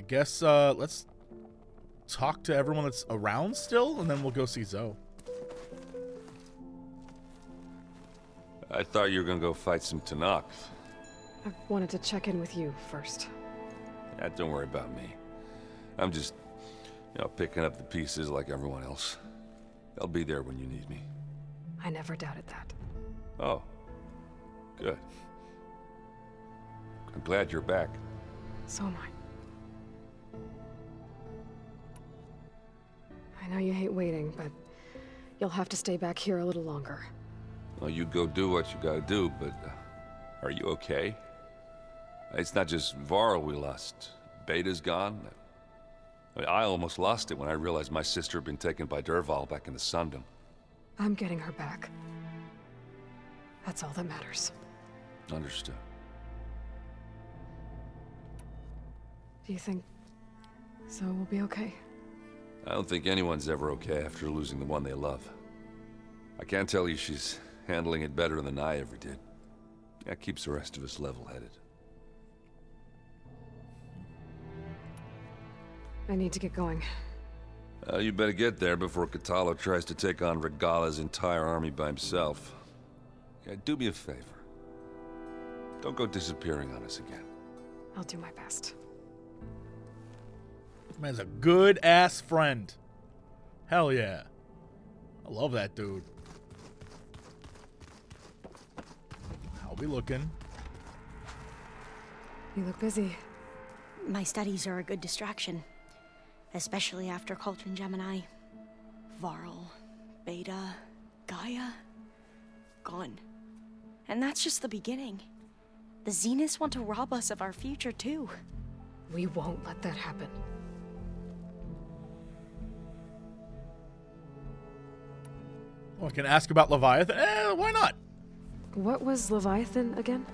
guess let's talk to everyone that's around still, and then we'll go see Zoe. I thought you were gonna go fight some Tenakth. I wanted to check in with you first. Yeah, don't worry about me. I'm just, picking up the pieces like everyone else. I'll be there when you need me. I never doubted that. Oh, good. I'm glad you're back. So am I. I know you hate waiting, but you'll have to stay back here a little longer. Well, you go do what you gotta do, but are you okay? It's not just Varl we lost. Beta's gone. I almost lost it when I realized my sister had been taken by Dervahl back in the Sundom. I'm getting her back. That's all that matters. Understood. Do you think Zoe will be okay? I don't think anyone's ever okay after losing the one they love. I can't tell you she's handling it better than I ever did. That keeps the rest of us level-headed. I need to get going. You better get there before Kotallo tries to take on Regalla's entire army by himself. Yeah, do me a favor. Don't go disappearing on us again. I'll do my best. This man's a good-ass friend. Hell yeah. I love that dude. How we looking? You look busy. My studies are a good distraction. Especially after Cauldron Gemini. Varl, Beta, Gaia, gone. And that's just the beginning. The Zeniths want to rob us of our future too. We won't let that happen. Oh, I can ask about Leviathan? Why not? What was Leviathan again?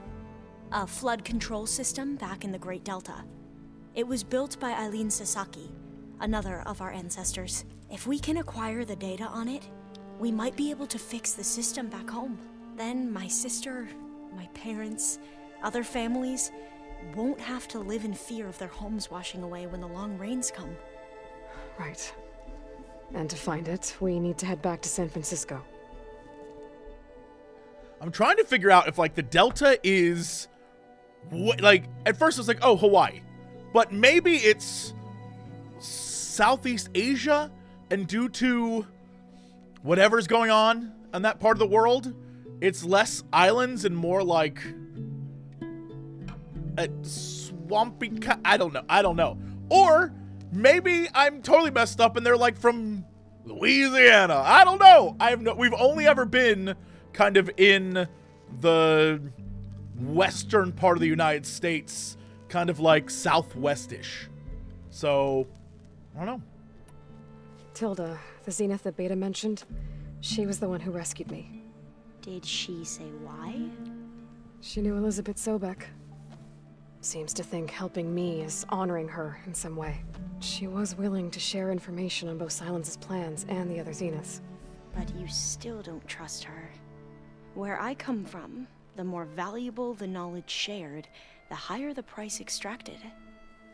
A flood control system back in the Great Delta. It was built by Eileen Sasaki, another of our ancestors. If we can acquire the data on it, we might be able to fix the system back home. Then my sister, my parents, other families won't have to live in fear of their homes washing away when the long rains come. Right. And to find it, we need to head back to San Francisco. I'm trying to figure out if, like, the Delta is... like, at first it was like, oh, Hawaii. But maybe it's Southeast Asia, and due to whatever's going on in that part of the world, it's less islands and more like a swampy... I don't know. Or maybe I'm totally messed up and they're like from Louisiana. I don't know. We've only ever been kind of in the western part of the United States, kind of like southwestish. So, I don't know. Tilda, the Zenith that Beta mentioned, she was the one who rescued me. Did she say why? She knew Elizabeth Sobek. Seems to think helping me is honoring her in some way. She was willing to share information on both Silence's plans and the other Zeniths. But you still don't trust her. Where I come from, the more valuable the knowledge shared, the higher the price extracted.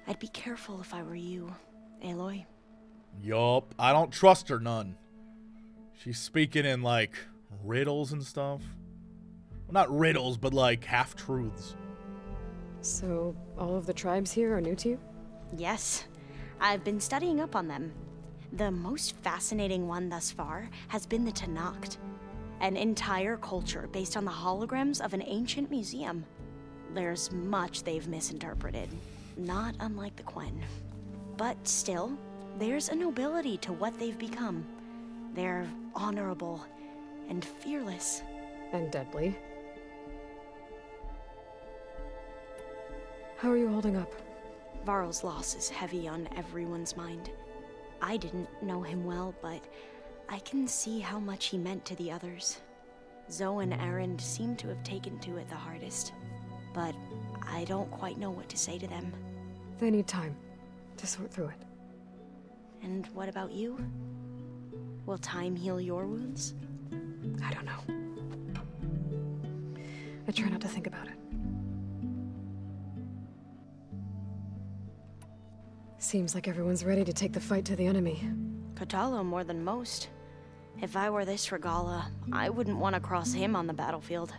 I'd be careful if I were you, Aloy. Yup, I don't trust her none. She's speaking in, like, riddles and stuff. Well, not riddles, but, like, half-truths. So, all of the tribes here are new to you? Yes, I've been studying up on them. The most fascinating one thus far has been the Tenakth, an entire culture based on the holograms of an ancient museum. There's much they've misinterpreted, not unlike the Quen. But still, there's a nobility to what they've become. They're honorable and fearless. And deadly. How are you holding up? Varl's loss is heavy on everyone's mind. I didn't know him well, but I can see how much he meant to the others. Zoe and Erend seem to have taken to it the hardest, but I don't quite know what to say to them. They need time to sort through it. And what about you? Will time heal your wounds? I don't know. I try not to think about it. Seems like everyone's ready to take the fight to the enemy. Kotallo more than most. If I were this Regalla, I wouldn't want to cross him on the battlefield.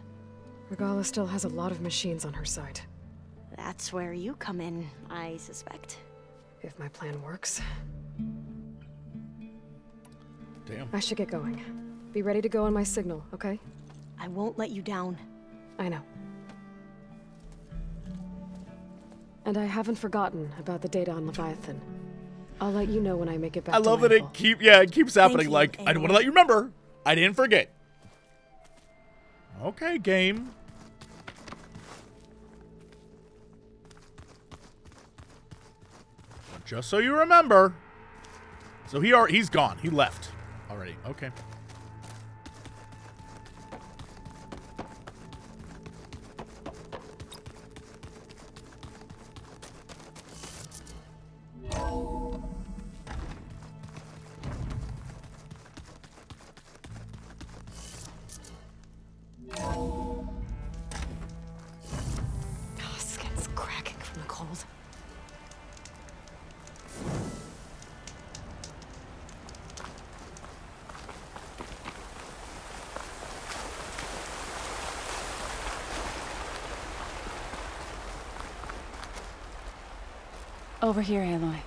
Regalla still has a lot of machines on her side. That's where you come in, I suspect. If my plan works. Damn. I should get going. Be ready to go on my signal, okay? I won't let you down. I know. And I haven't forgotten about the data on Leviathan. I'll let you know when I make it back I to love that Landfall. it keeps happening. you, Like, I don't want to Aloy. let you remember. I didn't forget. Okay, game. Just so you remember. So he's gone. He left already. Okay. Oh, skin's cracking from the cold. Over here, Aloy.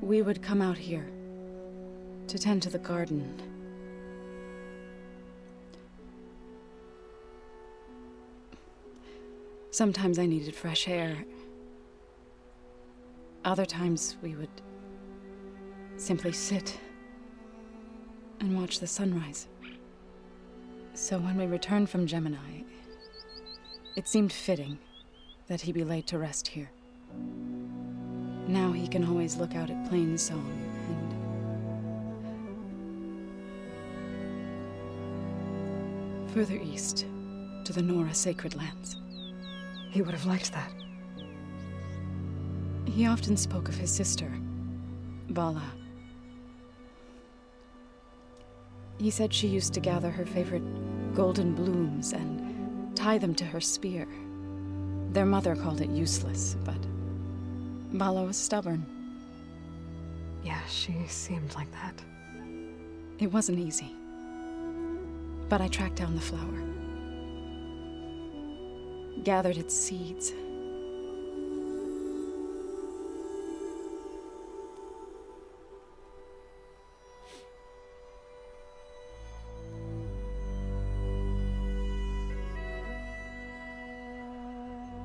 We would come out here to tend to the garden. Sometimes I needed fresh air. Other times we would simply sit and watch the sunrise. So when we returned from Gemini, it seemed fitting that he be laid to rest here. Now he can always look out at Plainsong and further east to the Nora Sacred Lands. He would have liked that. He often spoke of his sister, Vala. He said she used to gather her favorite golden blooms and tie them to her spear. Their mother called it useless, but Vala was stubborn. Yeah, she seemed like that. It wasn't easy. But I tracked down the flower. Gathered its seeds.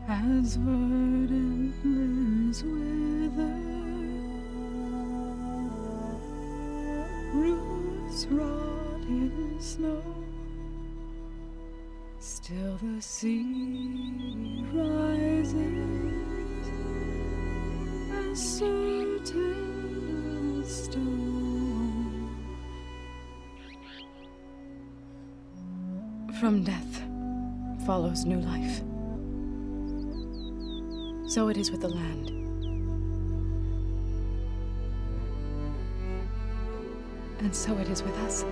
As verdant limbs wither, roots rot in snow, still the sea rises as certain as stone. From death follows new life. So it is with the land. And so it is with us.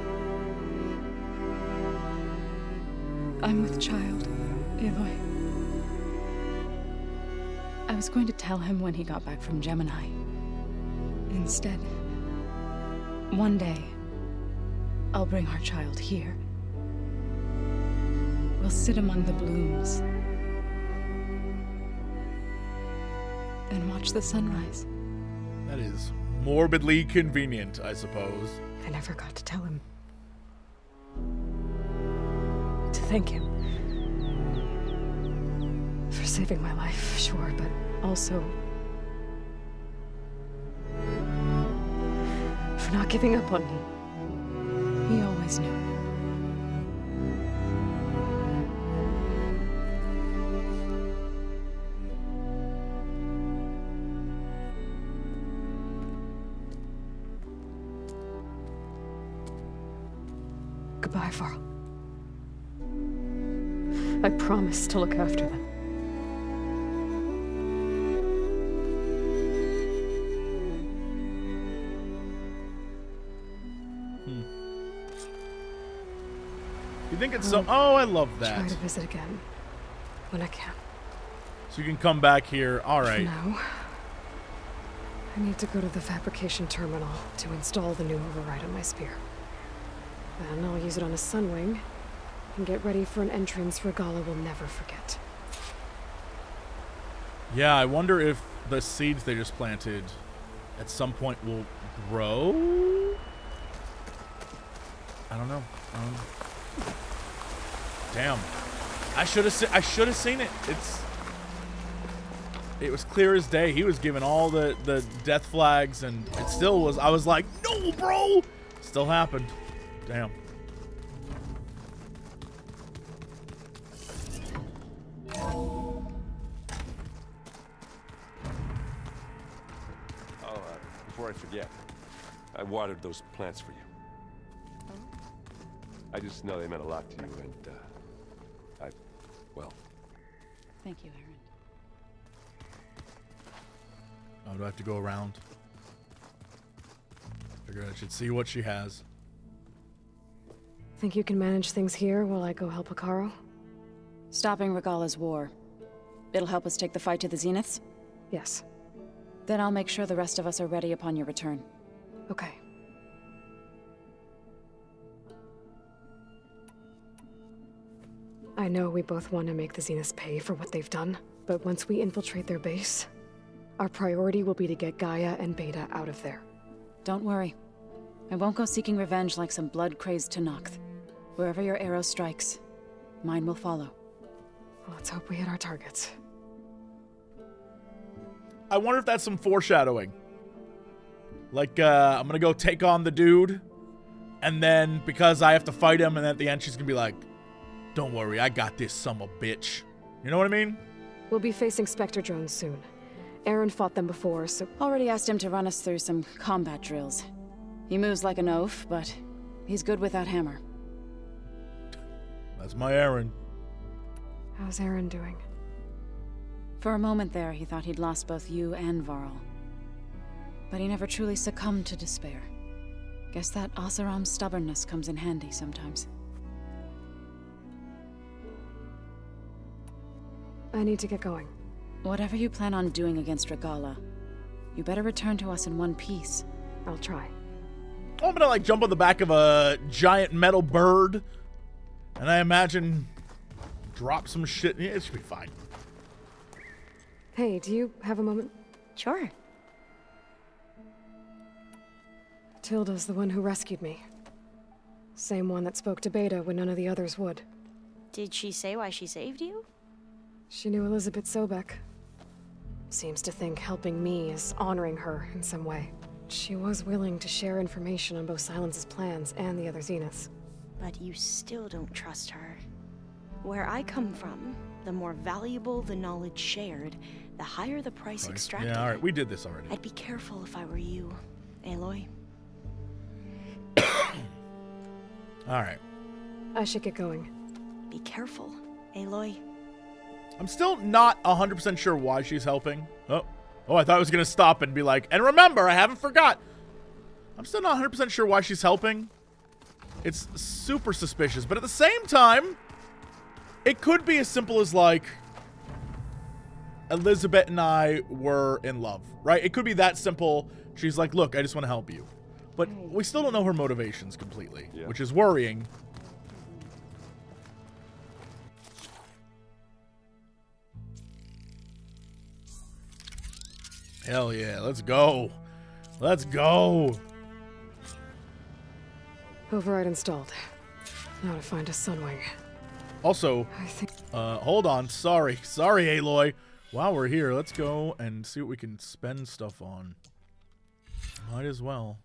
I'm with child, Aloy. I was going to tell him when he got back from Gemini. Instead, one day, I'll bring our child here. We'll sit among the blooms and watch the sunrise. That is morbidly convenient, I suppose. I never got to tell him. To thank him. For saving my life, sure, but also for not giving up on me. He always knew. Goodbye, Varl. I promise to look after them. You think it's so... Oh, I love that. Try to visit again when I can. So you can come back here. All right. No. I need to go to the fabrication terminal to install the new override on my spear. Then I'll use it on a Sunwing and get ready for an entrance Regalla will never forget. Yeah, I wonder if the seeds they just planted at some point will grow? I don't know. Damn. I should have seen it. It was clear as day. He was giving all the death flags, and it still was. I was like, no, bro. Still happened. Damn. Before I forget, I watered those plants for you. I just know they meant a lot to you, and well. Thank you, Aaron. Oh, do I have to go around? Figured I should see what she has. Think you can manage things here while I go help Hekarro? Stopping Regalla's war. It'll help us take the fight to the Zeniths? Yes. Then I'll make sure the rest of us are ready upon your return. Okay. I know we both want to make the Zeniths pay for what they've done, but once we infiltrate their base, our priority will be to get Gaia and Beta out of there. Don't worry. I won't go seeking revenge like some blood-crazed Tenakth. Wherever your arrow strikes, mine will follow. Let's hope we hit our targets. I wonder if that's some foreshadowing. Like, I'm gonna go take on the dude, and then because I have to fight him, and at the end she's gonna be like, don't worry, I got this son of a bitch. You know what I mean? We'll be facing Spectre drones soon. Aaron fought them before, so... Already asked him to run us through some combat drills. He moves like an oaf, but he's good with that hammer. That's my Aaron. How's Aaron doing? For a moment there, he thought he'd lost both you and Varl. But he never truly succumbed to despair. Guess that Oseram's stubbornness comes in handy sometimes. I need to get going. Whatever you plan on doing against Regalla, you better return to us in one piece. I'll try. I'm gonna like jump on the back of a giant metal bird, and I imagine drop some shit. Yeah, it should be fine. Hey, do you have a moment? Sure. Tilda's the one who rescued me. Same one that spoke to Beta when none of the others would. Did she say why she saved you? She knew Elizabeth Sobek. Seems to think helping me is honoring her in some way. She was willing to share information on both Silence's plans and the other Zeniths. But you still don't trust her. Where I come from, the more valuable the knowledge shared, the higher the price extracted. Yeah, alright, we did this already. I'd be careful if I were you, Aloy. Alright. I should get going. Be careful, Aloy. I'm still not 100% sure why she's helping. Oh, I thought I was going to stop and be like, and remember, I haven't forgot. I'm still not 100% sure why she's helping. It's super suspicious, but at the same time, it could be as simple as like, Elizabeth and I were in love, right? It could be that simple. She's like, look, I just want to help you. But we still don't know her motivations completely, which is worrying. Hell yeah, let's go. Let's go. Override installed. Now to find a Sunwing. Also, I think... hold on. Sorry, Aloy. While we're here, let's go and see what we can spend stuff on. Might as well.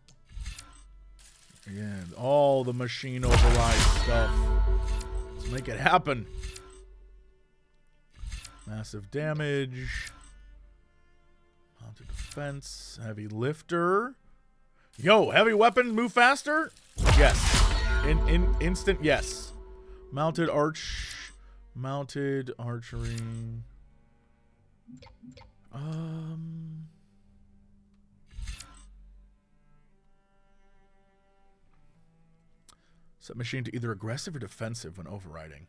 Again, all the machine override stuff. Let's make it happen. Massive damage. Mounted defense. Heavy lifter. Yo, heavy weapon, move faster? Yes. Instant, yes. Mounted archery. Set machine to either aggressive or defensive when overriding.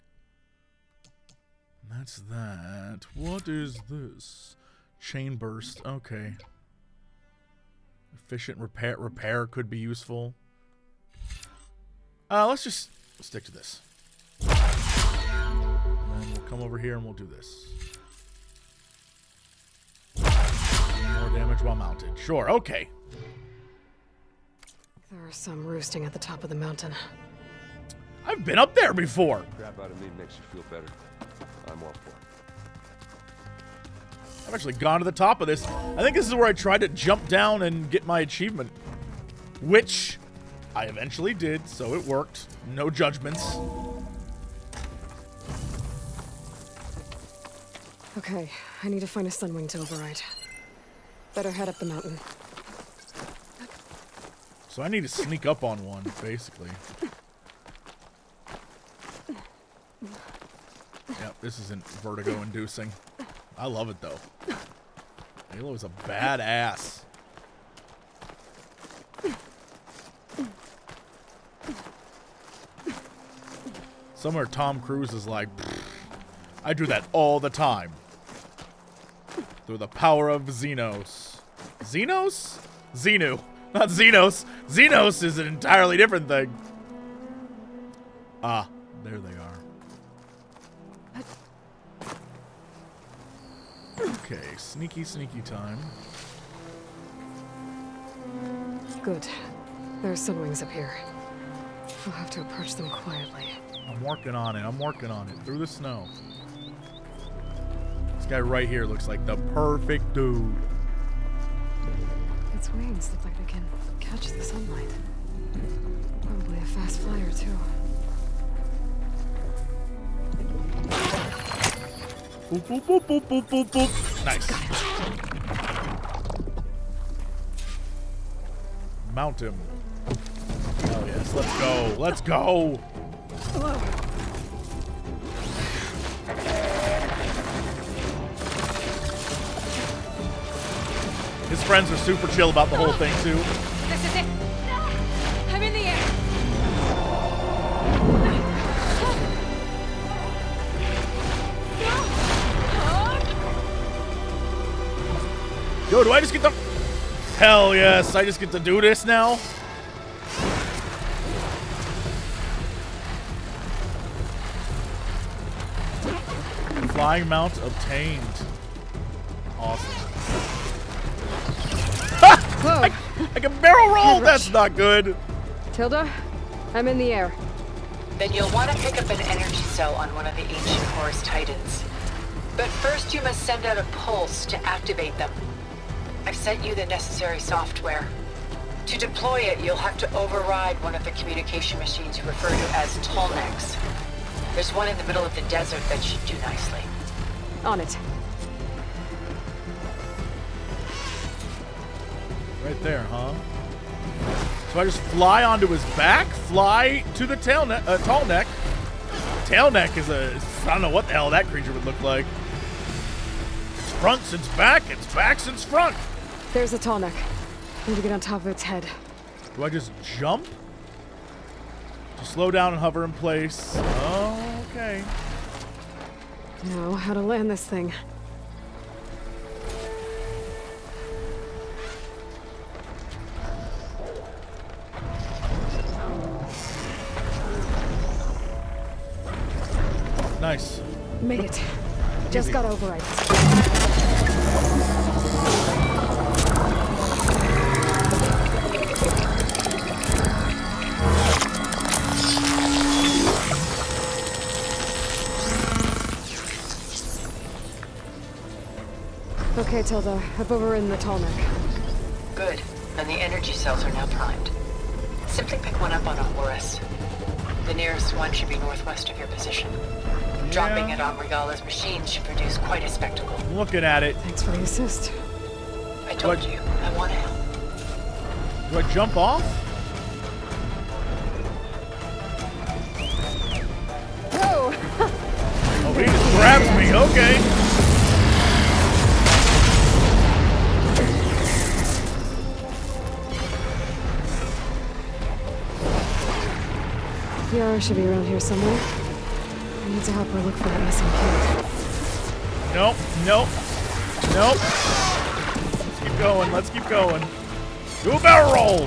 That's that. What is this? Chain burst. Okay. Efficient repair. Repair could be useful. Let's just stick to this. And then we'll come over here and we'll do this. More damage while mounted. Sure, okay. There are some roosting at the top of the mountain. I've been up there before. Crap out of me makes you feel better. I'm all for it. I've actually gone to the top of this. I think this is where I tried to jump down and get my achievement. Which I eventually did, so it worked. No judgments. Okay, I need to find a Sunwing to override. Better head up the mountain. So I need to sneak up on one, basically. Yep, this isn't vertigo-inducing. I love it, though. Halo is a badass. Somewhere Tom Cruise is like, I do that all the time. Through the power of Xenos. Xenos? Xenu. Not Xenos. Xenos is an entirely different thing. Ah, there they are. Okay, sneaky, sneaky time. Good. There are Sunwings up here. I'll have to approach them quietly. I'm working on it. I'm working on it. Through the snow. This guy right here looks like the perfect dude. Its wings look like they can catch the sunlight. Probably a fast flyer, too. Boop, boop, boop, boop, boop, boop, boop. Nice. Mount him. Hell yes. Let's go. Let's go. His friends are super chill about the whole thing, too. This is it. I'm in the air. Yo, do I just get the... Hell yes, I just get to do this now? Flying mount obtained. Awesome. I can barrel roll! That's not good! Tilda, I'm in the air. Then you'll want to pick up an energy cell on one of the ancient Horus Titans. But first you must send out a pulse to activate them. I've sent you the necessary software. To deploy it, you'll have to override one of the communication machines you refer to as Tallnecks. There's one in the middle of the desert that should do nicely. On it. Right there, huh? So I just fly onto his back, fly to the Tallneck. Tailneck is I don't know what the hell that creature would look like. It's front since back, it's back since front. There's a Tallneck. Need to get on top of its head. Do I just jump? To slow down and hover in place. Oh, okay. Know how to land this thing. Nice. Made it. Just Easy. got override. Okay, Tilda. I've overridden the Tallneck. Good. And the energy cells are now primed. Simply pick one up on a Horus. The nearest one should be northwest of your position. Dropping it on Regala's machine should produce quite a spectacle. Looking at it. Thanks for the assist. I told you, I want to help. Do I jump off? Whoa! Oh, he just grabs me. Okay. Yara should be around here somewhere. I need to help her look for that missing kid. Nope, nope, nope. Let's keep going, let's keep going. Do a barrel roll!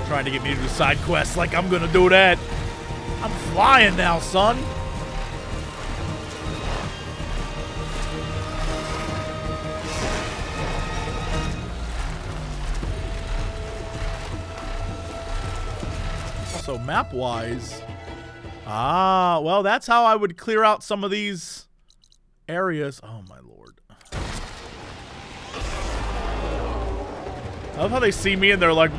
Trying to get me to do side quests like I'm gonna do that. I'm flying now, son. So map-wise, well, that's how I would clear out some of these areas. Oh my lord! I love how they see me and they're like,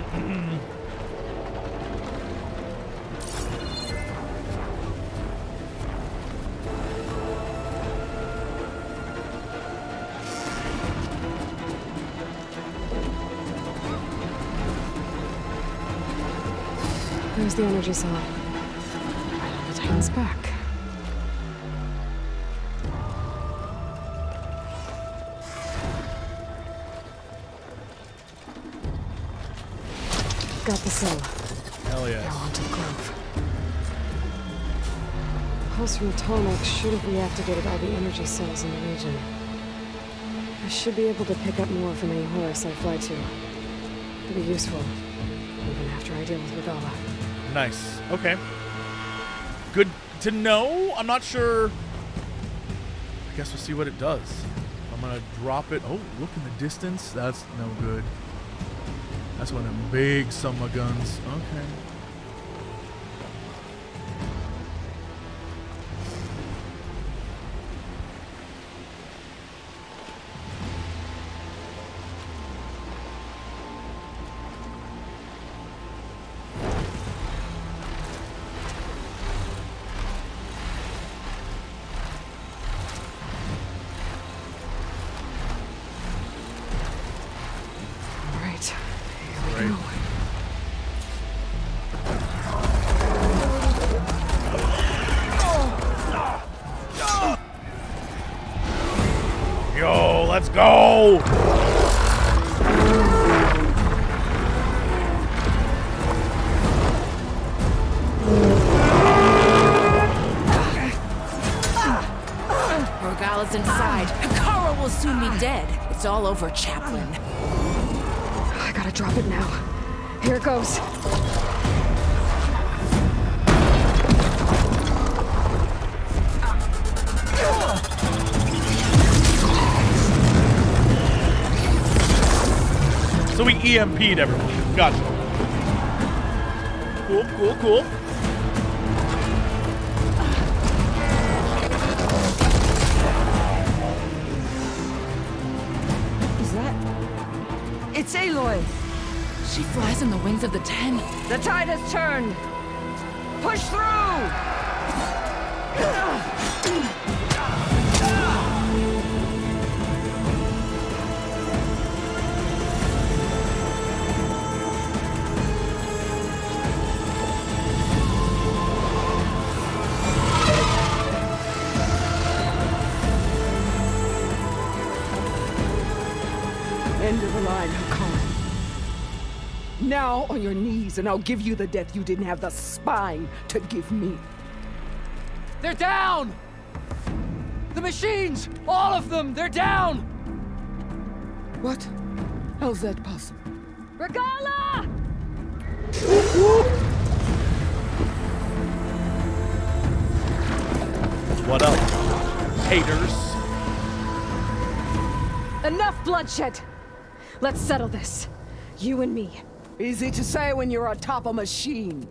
There's the energy cell. Right on the Titan's back. Got the cell. hell yes. Now onto the grove. The pulse from Tolmec should have reactivated all the energy cells in the region. I should be able to pick up more from any Horus I fly to. It'll be useful, even after I deal with Regalla. Nice. Okay. Good to know. I'm not sure. I guess we'll see what it does. I'm gonna drop it. Oh, look in the distance. That's no good. That's one of them big summer guns. Okay. Let's go! Regalla's inside. Hekarro will soon be dead. It's all over, Chaplain. I gotta drop it now. Here it goes. So we EMP'd everyone. Gotcha. Cool, cool, cool. Is that? It's Aloy. She flies in the wings of the Ten. The tide has turned. Push through! End of the line, Hakan. Now on your knees, and I'll give you the death you didn't have the spine to give me. They're down! The machines! All of them! They're down! What? How's that possible? Regalla! What up, haters? Enough bloodshed! Let's settle this. You and me. Easy to say when you're atop a machine.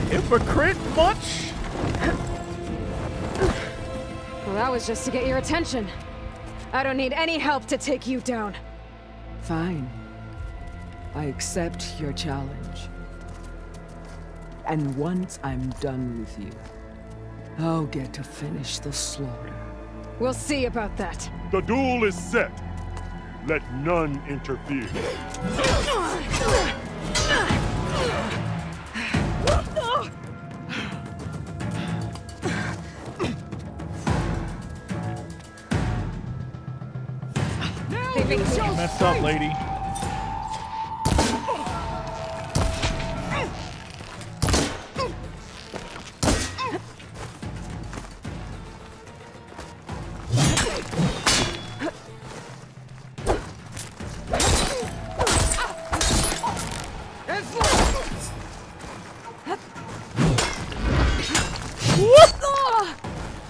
Hypocrite much? Well, that was just to get your attention. I don't need any help to take you down. Fine. I accept your challenge. And once I'm done with you, I'll get to finish the slaughter. We'll see about that. The duel is set. Let none interfere. They've You messed up, lady.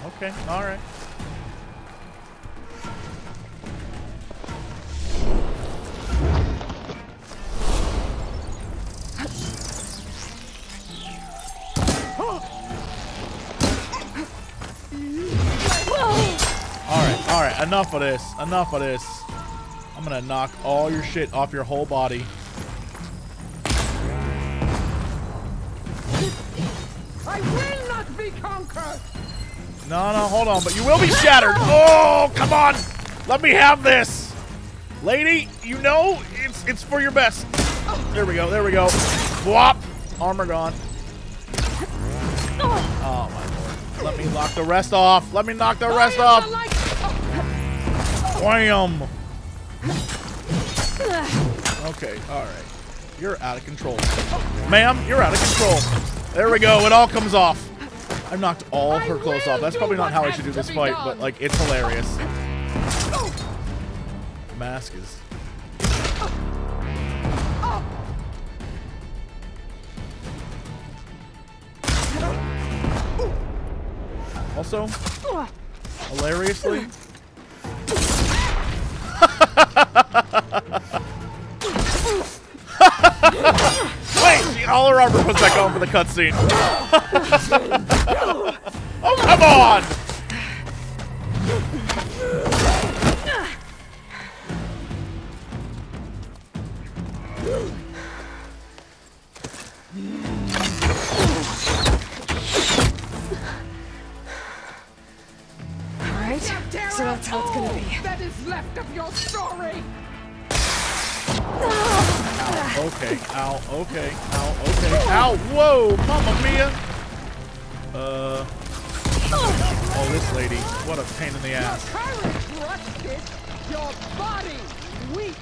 Okay, all right. All right, enough of this. Enough of this. I'm gonna knock all your shit off your whole body. I will not be conquered. No, hold on, but you will be shattered. Oh, come on. Let me have this. Lady, you know it's for your best. There we go, there we go. Whop. Armor gone. Oh, my lord. Let me knock the rest off. Let me knock the rest off. Wham. Okay, all right. You're out of control. Ma'am, you're out of control. There we go. It all comes off. I've knocked all her clothes off. That's probably not how I should do this fight, but, like, it's hilarious. Mask is... Also, hilariously... Wait, all her armor was back on for the cutscene. Oh, come on! Alright, so that's how it's gonna be. That is left of your story. Ow, okay, ow, okay, ow, okay, ow, whoa, Mamma Mia! Oh, this lady, what a pain in the ass. Your courage rusted, your body weak.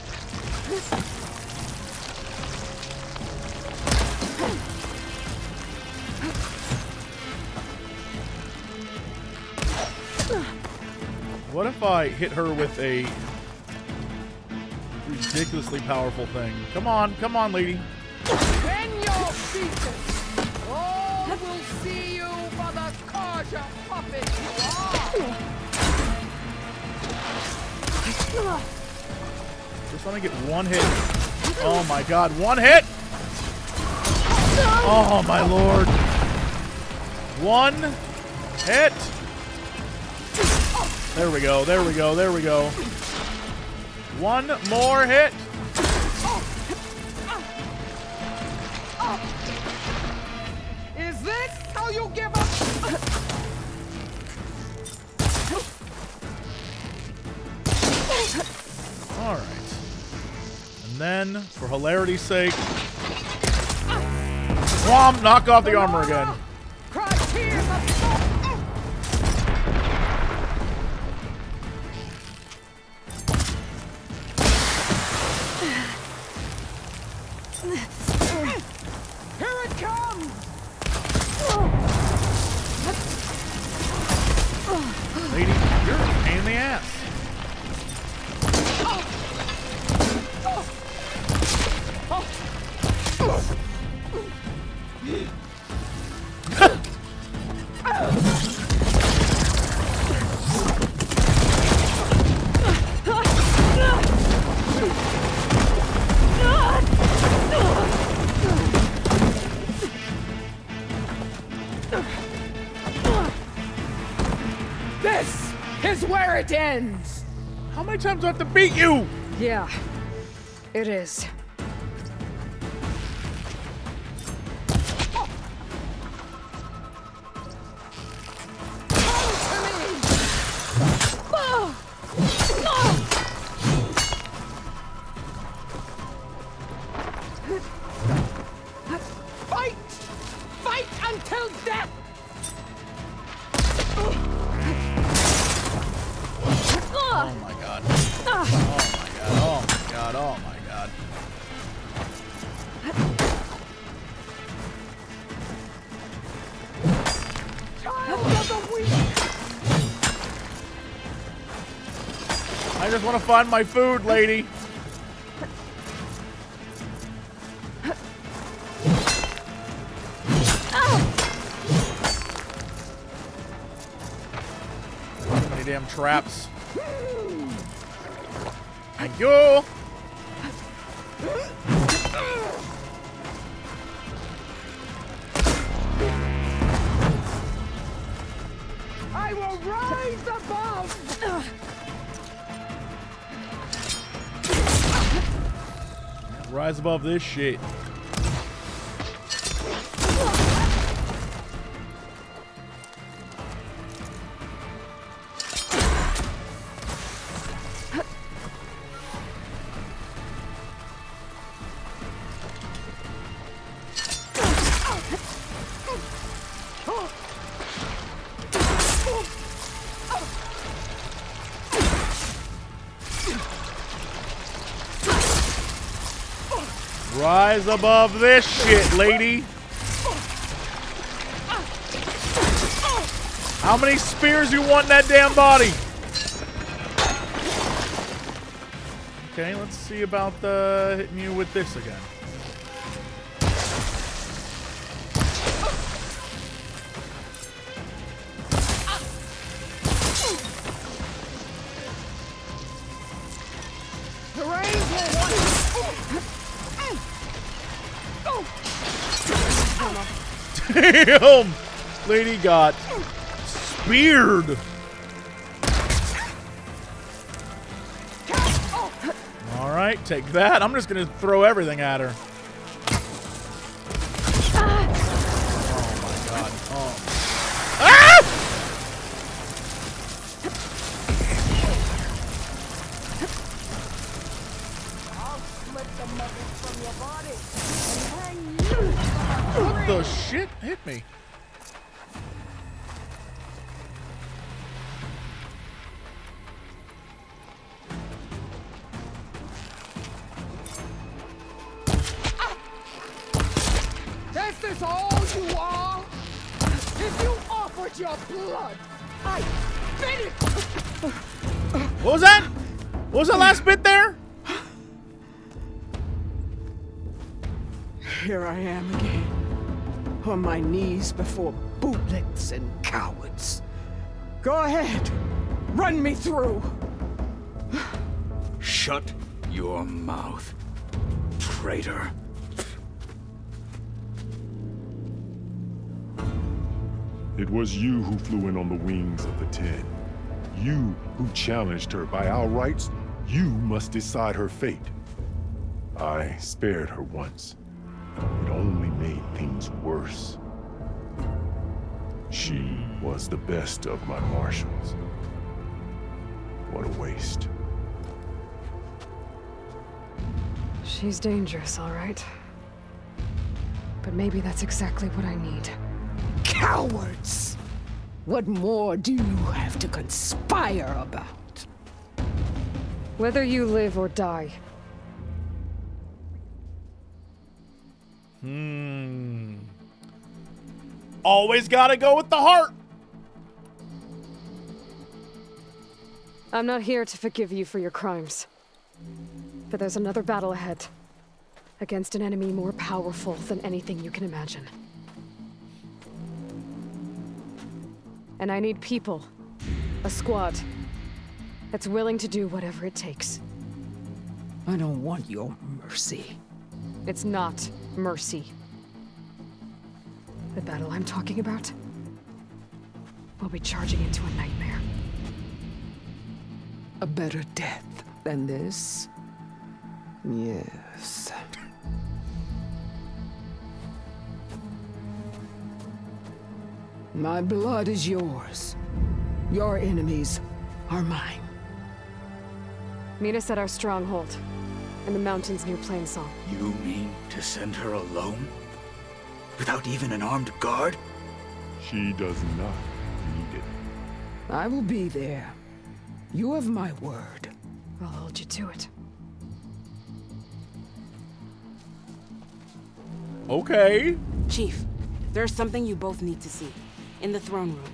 What if I hit her with a ridiculously powerful thing? Come on, lady. When you're beaten, all will see you for the Carja puppet you are. Just let me get one hit. Oh my god, one hit! Oh my lord. One hit! There we go, there we go, there we go. One more hit. Is this how you give up? All right. And then, for hilarity's sake, whomp, knock off the armor again. Cry tears of sorrow. Here it comes! Lady, you're a pain in the ass. This is where it ends! How many times do I have to beat you? Yeah, it is. Fight! Fight until death! Oh my god. Oh my god. god, oh my god. I just want to find my food, lady. So many damn traps. Thank you. I will rise above. Rise above this shit. Rise above this shit, lady. How many spears you want in that damn body? Okay, let's see about hitting you with this again. Damn! Lady got speared. Alright, take that. I'm just gonna throw everything at her. Oh my god. Oh. Ah! What the shit hit me? Is this all you are? If you offered your blood, I finish. What was that? What was that last bit there? Here I am again, on my knees before bootlicks and cowards. Go ahead, run me through. Shut your mouth, traitor. It was you who flew in on the wings of the Ten. You who challenged her by our rights. You must decide her fate. I spared her once. It only made things worse. She was the best of my marshals. What a waste. She's dangerous, all right. But maybe that's exactly what I need. Cowards! What more do you have to conspire about? Whether you live or die. Always gotta go with the heart. I'm not here to forgive you for your crimes. But there's another battle ahead. Against an enemy more powerful than anything you can imagine. And I need people. A squad. That's willing to do whatever it takes. I don't want your mercy. It's not mercy. The battle I'm talking about will be charging into a nightmare. A better death than this? Yes. My blood is yours. Your enemies are mine. Meet us at our stronghold, in the mountains near Plainsong. You mean to send her alone? Without even an armed guard? She does not need it. I will be there. You have my word. I'll hold you to it. Okay. Chief, there's something you both need to see. In the throne room.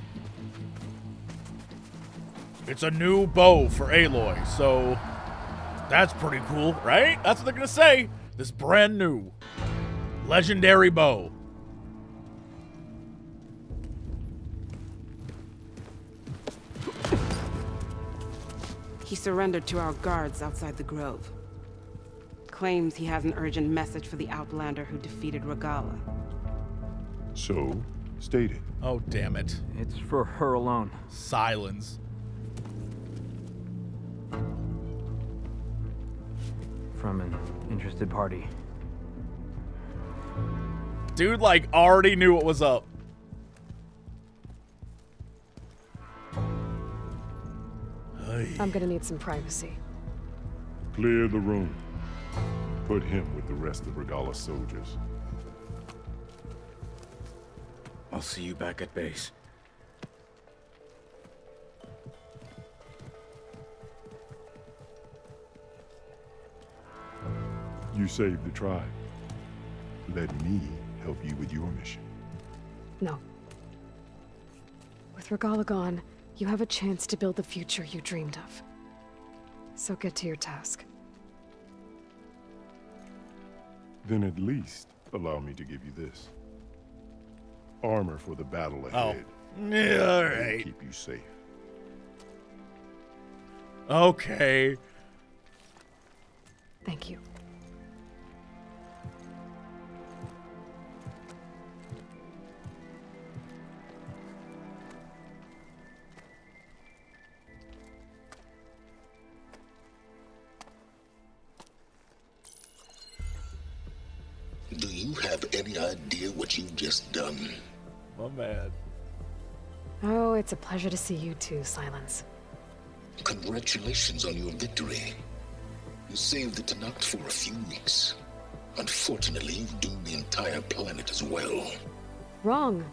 It's a new bow for Aloy, so that's pretty cool, right? That's what they're gonna say. This brand new legendary bow. He surrendered to our guards outside the grove. Claims he has an urgent message for the Outlander who defeated Regalla. So, state it. Oh, damn it. It's for her alone. Silence. From an interested party. Dude, like, already knew what was up. I'm gonna need some privacy. Clear the room. Put him with the rest of Regalla's soldiers. I'll see you back at base. You saved the tribe. Let me help you with your mission. No. With Regalla gone, you have a chance to build the future you dreamed of. So get to your task. Then at least allow me to give you this. Armor for the battle ahead. Oh. Yeah, all right. Keep you safe. Okay. Thank you. Do you have any idea what you've just done? My man. Oh, it's a pleasure to see you too, Silence. Congratulations on your victory. You saved the Tenakth for a few weeks. Unfortunately, you've doomed the entire planet as well. Wrong.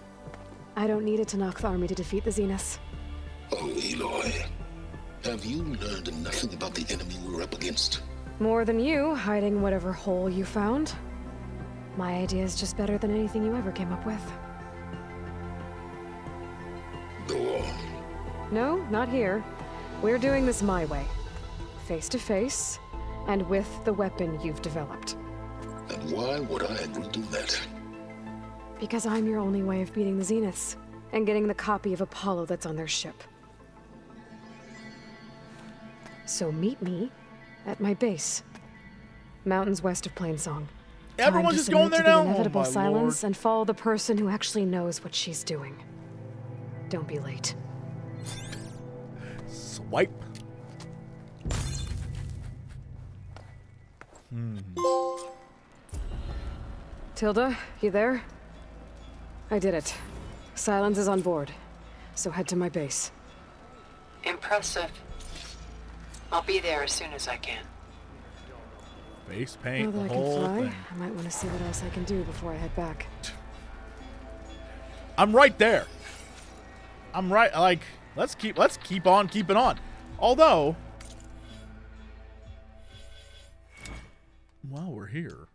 I don't need a Tenakth army to defeat the Zeniths. Oh, Aloy. Have you learned nothing about the enemy we're up against? More than you, hiding whatever hole you found. My idea is just better than anything you ever came up with. Go on. No, not here. We're doing this my way. Face to face, and with the weapon you've developed. And why would I agree to that? Because I'm your only way of beating the Zeniths, and getting the copy of Apollo that's on their ship. So meet me at my base. Mountains west of Plainsong. Everyone's just going there now? now? Inevitable Oh, my silence Lord. and follow the person who actually knows what she's doing. Don't be late. Swipe. Tilda, you there? I did it. Silence is on board. So head to my base. Impressive. I'll be there as soon as I can. Face Now paint, that the I can whole fly, thing. I might want to see what else I can do before I head back. I'm right there. I'm right. Like, let's keep on keeping on. Although, while we're here,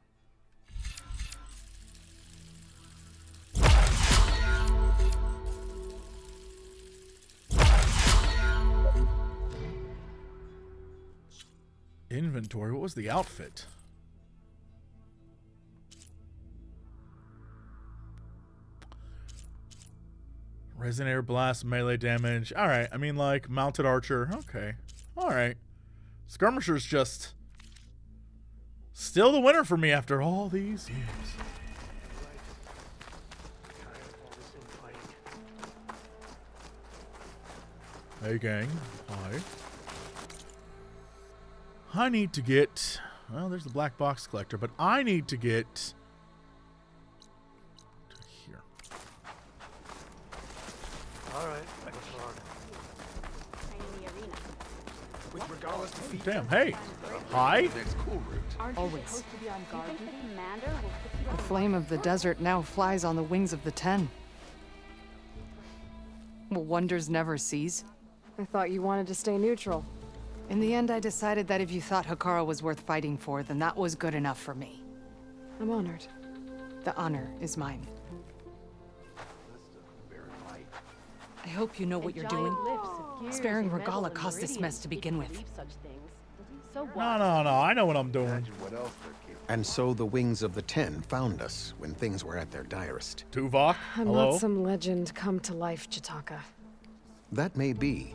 inventory. What was the outfit? Resin air blast, melee damage. All right. I mean, like, mounted archer. Okay. All right. Skirmisher's just still the winner for me after all these years. Hey, gang. Hi. I need to get... Well, there's the black box collector, but I need to get... to here. Alright, Damn, hey. Hi. Always. The flame of the desert now flies on the wings of the Ten. Will wonders never cease? I thought you wanted to stay neutral. In the end, I decided that if you thought Hekarro was worth fighting for, then that was good enough for me. I'm honored. The honor is mine. I hope you know what you're doing. Sparing Regalla caused this mess to begin with. No, I know what I'm doing. And so the Wings of the Ten found us when things were at their direst. Tuvok, I'm hello? not some legend come to life, Jataka. That may be,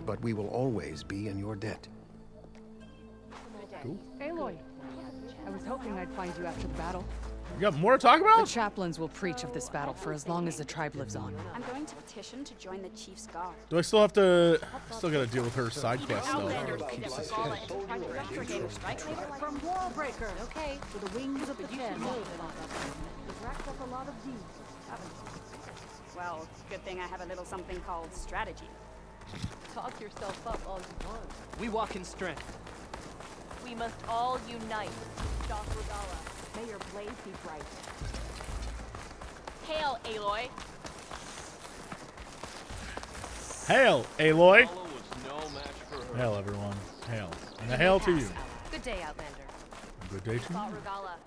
but we will always be in your debt. Cool. Aloy, I was hoping I'd find you after the battle. You got more to talk about? The chaplains will preach of this battle for as long as the tribe lives on. I'm going to petition to join the Chief's Guard. Do I still have to... Still gotta deal with her side quest, though. From Wallbreaker. Okay, to the Wings of the Ten. You've racked up a lot of deeds, haven't you? Well, good thing I have a little something called strategy. Talk yourself up all you want. We walk in strength. We must all unite. Stop Regalla. May your blade be bright. Hail, Aloy. Hail, Aloy. Hail, everyone. Hail. And a hail to you. Good day, Outlander. Good day to you. Regalla.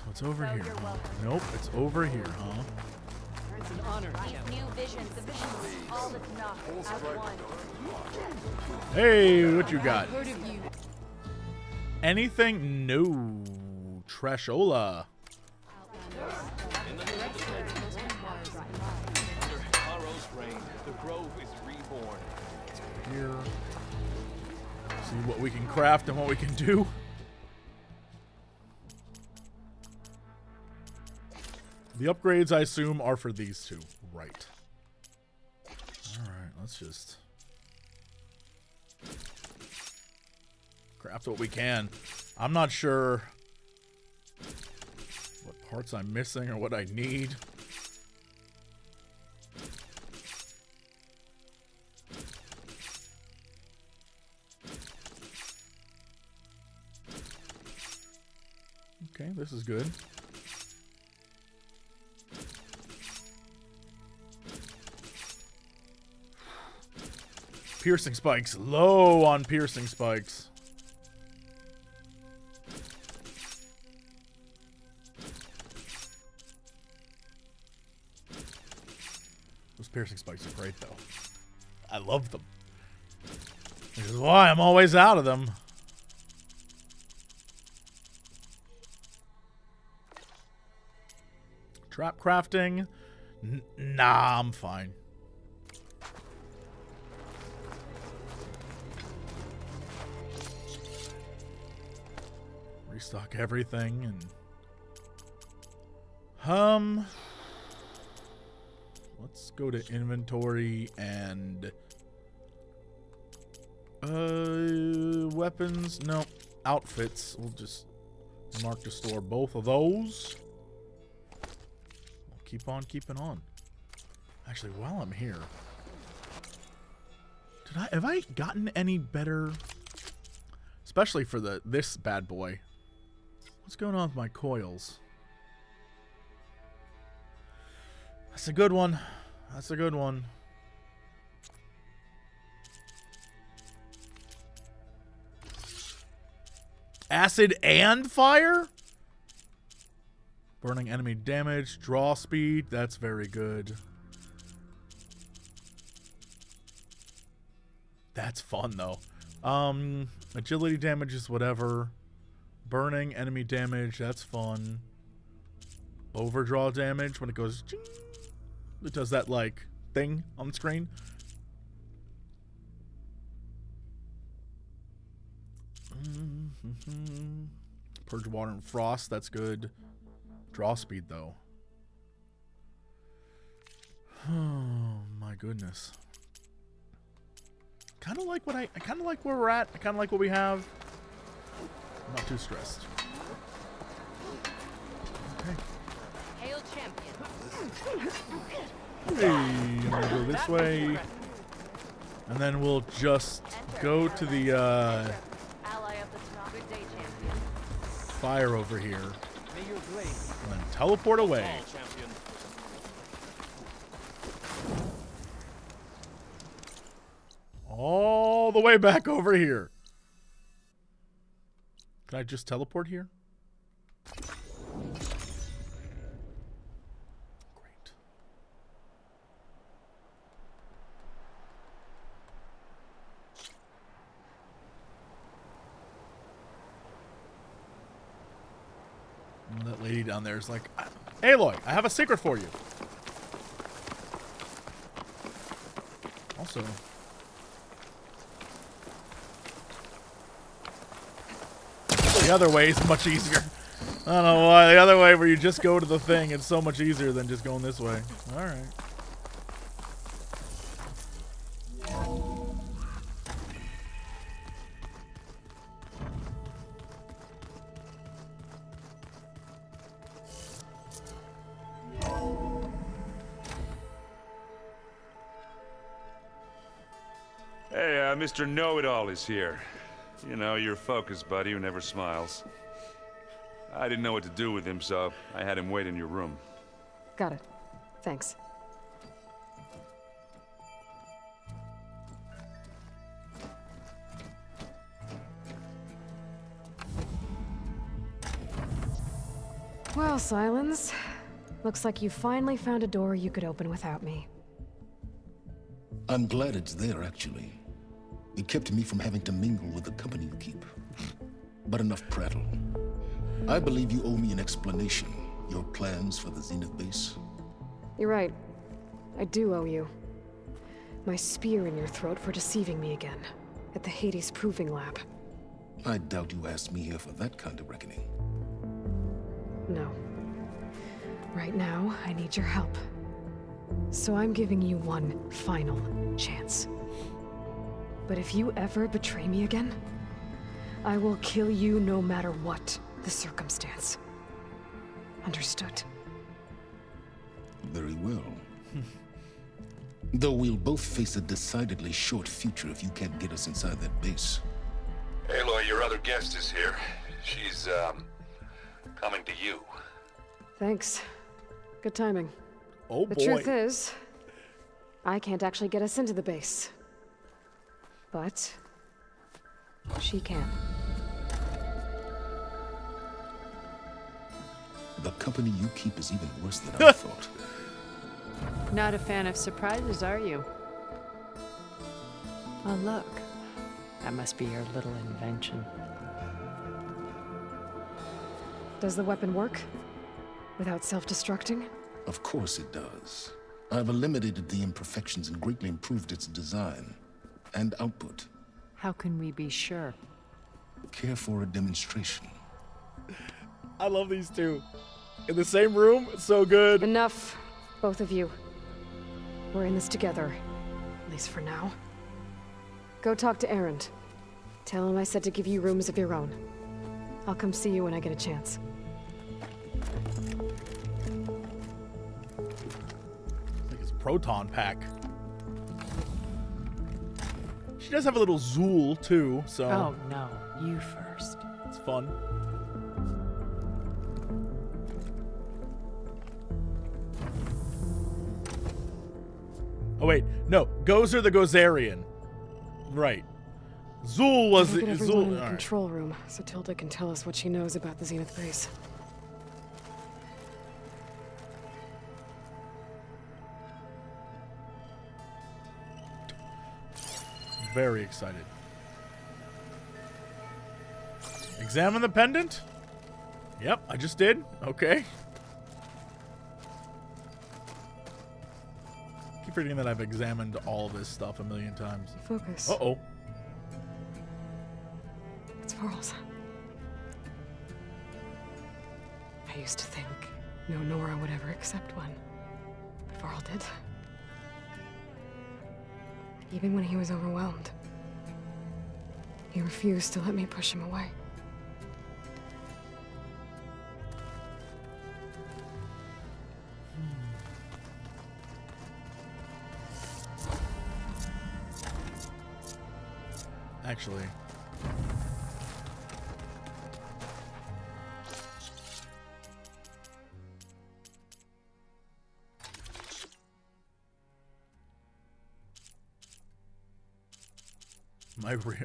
What's over here? Huh? Nope, it's over here, huh? It's an honor. These new visions of peace, all the Tanakh as one. Hey, what you got? Heard of you. Anything? No. Trashola. Under Hekaro's reign, the Grove is reborn. Here. See what we can craft and what we can do. The upgrades, I assume, are for these two. Right. Alright, let's just craft what we can. I'm not sure what parts I'm missing or what I need. Okay, this is good. Piercing spikes. Low on piercing spikes. Those piercing spikes are great, though. I love them. Which is why I'm always out of them. Trap crafting. Nah, I'm fine. Restock everything and let's go to inventory and weapons. No, outfits. We'll just mark to store both of those. We'll keep on keeping on. Actually, while I'm here, have I gotten any better? Especially for this bad boy. What's going on with my coils? That's a good one. That's a good one. Acid and fire? Burning enemy damage, draw speed. That's very good. That's fun, though. Agility damage is whatever. Burning enemy damage, that's fun. Overdraw damage when it goes, it does that like thing on the screen. Purge water and frost, that's good. Draw speed though. Oh my goodness. Kind of like what I kind of like where we're at. I kind of like what we have. I'm not too stressed. Okay. Hail champion. Hey, I'm gonna go this way, and then we'll just go to the Ally of the Tanakh. Good day, champion. fire over here, May your blade and then teleport away. All the way back over here. Can I just teleport here? lady down there is like, Aloy, I have a secret for you. Also, the other way is much easier. I don't know why. The other way where you just go to the thing, it's so much easier than just going this way. All right. Hey, Mr. Know-It-All is here. You know, your focus buddy who never smiles. I didn't know what to do with him, so I had him wait in your room. Got it. Thanks. Well, Silence. Looks like you finally found a door you could open without me. I'm glad it's there, actually. It kept me from having to mingle with the company you keep. But enough prattle. I believe you owe me an explanation. Your plans for the Zenith base? You're right. I do owe you. My spear in your throat for deceiving me again. At the Hades Proving Lab. I doubt you asked me here for that kind of reckoning. No. Right now, I need your help. So I'm giving you one final chance. But if you ever betray me again, I will kill you no matter what the circumstance. Understood? Very well. Though we'll both face a decidedly short future if you can't get us inside that base. Aloy, your other guest is here. She's, coming to you. Thanks. Good timing. Oh boy. The truth is, I can't actually get us into the base. But she can. The company you keep is even worse than I thought. Not a fan of surprises, are you? Oh, look. That must be your little invention. Does the weapon work? Without self-destructing? Of course it does. I've eliminated the imperfections and greatly improved its design and output. How can we be sure? Care for a demonstration? I love these two. In the same room, it's so good. Enough, both of you. We're in this together, at least for now. Go talk to Erend. Tell him I said to give you rooms of your own. I'll come see you when I get a chance. Like his proton pack. She does have a little Zool too, so. Oh no, you first. It's fun. Oh wait, no, Gozer the Gozerian. Right. Zool was Get everyone in the Zool. control room, so Tilda can tell us what she knows about the Zenith base. Very excited. Examine the pendant? Yep, I just did. Okay. Keep forgetting that I've examined all this stuff a million times. Focus. Uh-oh. It's Varl's. I used to think no Nora would ever accept one, but Varl did. Even when he was overwhelmed, he refused to let me push him away. Actually.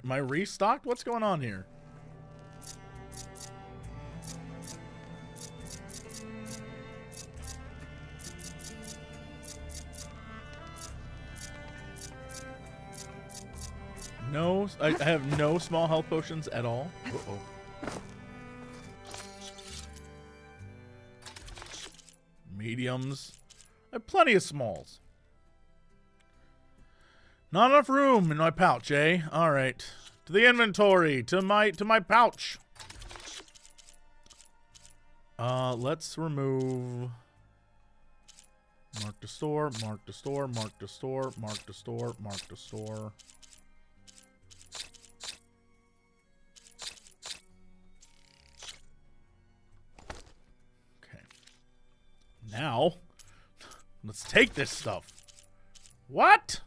Am I restocked? What's going on here? No, I have no small health potions at all. Uh-oh. mediums. I have plenty of smalls. Not enough room in my pouch, eh? Alright. To the inventory. To my pouch. Let's remove... Mark to store, mark to store, mark to store, mark to store, mark to store. Okay. Now, let's take this stuff. What?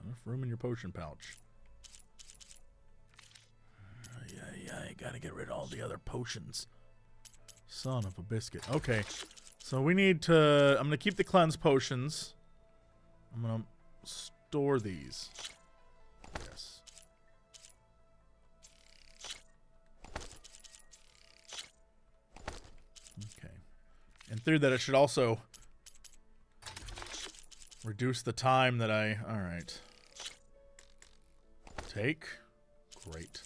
Enough room in your potion pouch. Yeah, you gotta get rid of all the other potions. Son of a biscuit. Okay, so we need to... I'm gonna keep the cleanse potions. I'm gonna store these. Yes. Okay. And through that, it should also reduce the time that I... Alright. Take. Great.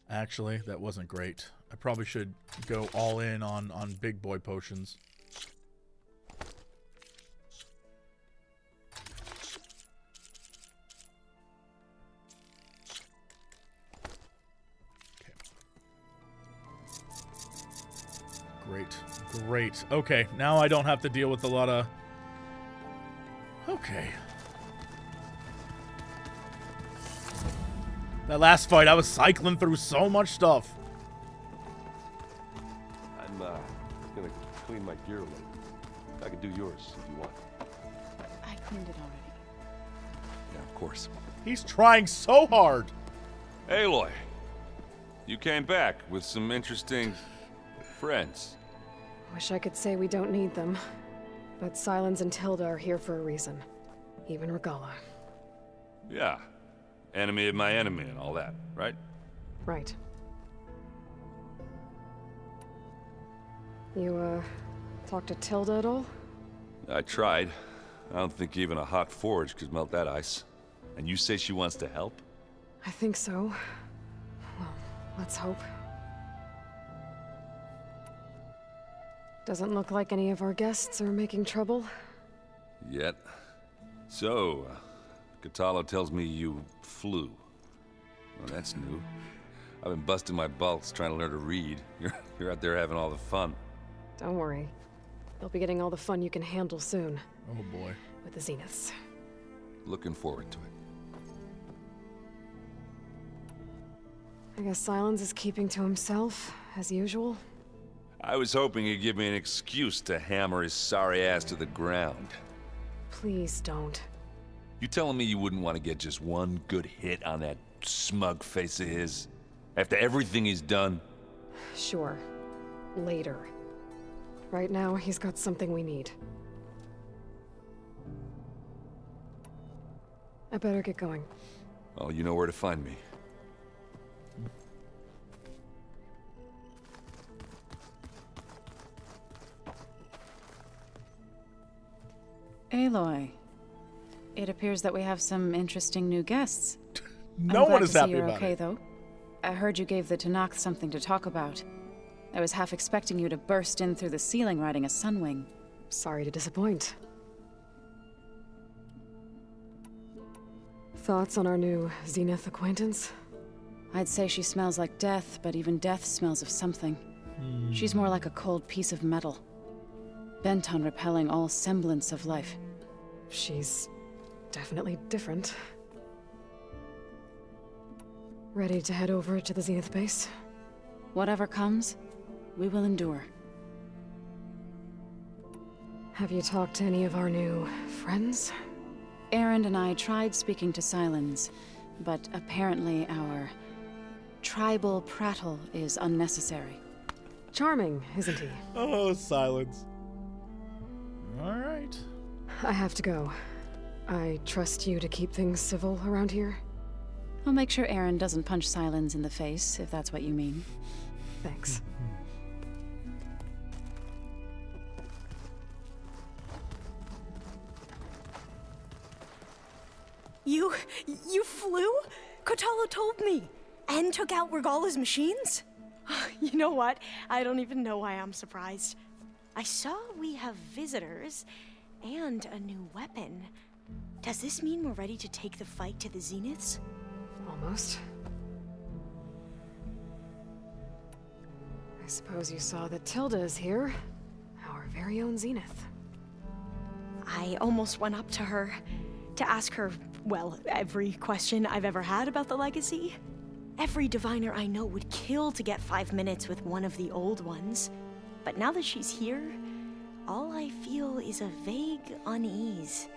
Actually, that wasn't great. I probably should go all in on big boy potions. Okay. Great. Okay, now I don't have to deal with a lot of... Okay. That last fight, I was cycling through so much stuff. I'm gonna clean my gear later. I can do yours if you want. I cleaned it already. Yeah, of course. He's trying so hard. Aloy, you came back with some interesting friends. Wish I could say we don't need them. But Sylens and Tilda are here for a reason. Even Regalla. Yeah. Enemy of my enemy and all that, right? Right. You, talked to Tilda at all? I tried. I don't think even a hot forge could melt that ice. And you say she wants to help? I think so. Well, let's hope. Doesn't look like any of our guests are making trouble. Yet. So, Kotallo tells me you flew. Well, that's new. I've been busting my balls trying to learn to read. You're out there having all the fun. Don't worry. You'll be getting all the fun you can handle soon. Oh boy. With the Zeniths. Looking forward to it. I guess Sylens is keeping to himself, as usual. I was hoping he'd give me an excuse to hammer his sorry ass to the ground. Please don't. You telling me you wouldn't want to get just one good hit on that smug face of his? After everything he's done? Sure. Later. Right now, he's got something we need. I better get going. Oh, you know where to find me. Aloy, it appears that we have some interesting new guests. No one is happy you're about okay, it. though. I heard you gave the Tenakth something to talk about. I was half expecting you to burst in through the ceiling riding a Sunwing. Sorry to disappoint. Thoughts on our new Zenith acquaintance? I'd say she smells like death, but even death smells of something. She's more like a cold piece of metal. Bent on repelling all semblance of life. She's definitely different. Ready to head over to the Zenith base? Whatever comes, we will endure. Have you talked to any of our new friends? Erend and I tried speaking to Sylens, but apparently our tribal prattle is unnecessary. Charming, isn't he? Oh, Sylens. All right. I have to go. I trust you to keep things civil around here. I'll make sure Erend doesn't punch Sylens in the face, if that's what you mean. Thanks. You flew? Kotallo told me! And took out Regalla's machines? You know what? I don't even know why I'm surprised. I saw we have visitors and a new weapon. Does this mean we're ready to take the fight to the Zeniths? Almost. I suppose you saw that Tilda is here. Our very own Zenith. I almost went up to her to ask her, well, every question I've ever had about the Legacy. Every diviner I know would kill to get 5 minutes with one of the old ones. But now that she's here, all I feel is a vague unease.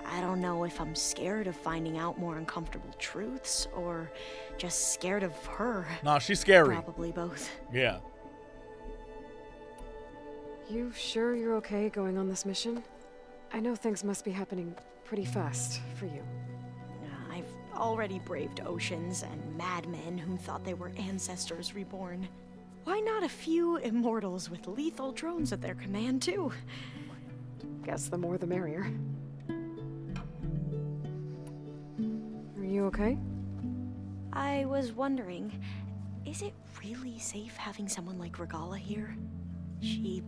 I don't know if I'm scared of finding out more uncomfortable truths, or just scared of her. Nah, she's scary. Probably both. Yeah. You sure you're okay going on this mission? I know things must be happening pretty fast for you. I've already braved oceans and madmen who thought they were ancestors reborn. Why not a few immortals with lethal drones at their command, too? Guess the more the merrier. Are you okay? I was wondering, is it really safe having someone like Regalla here? She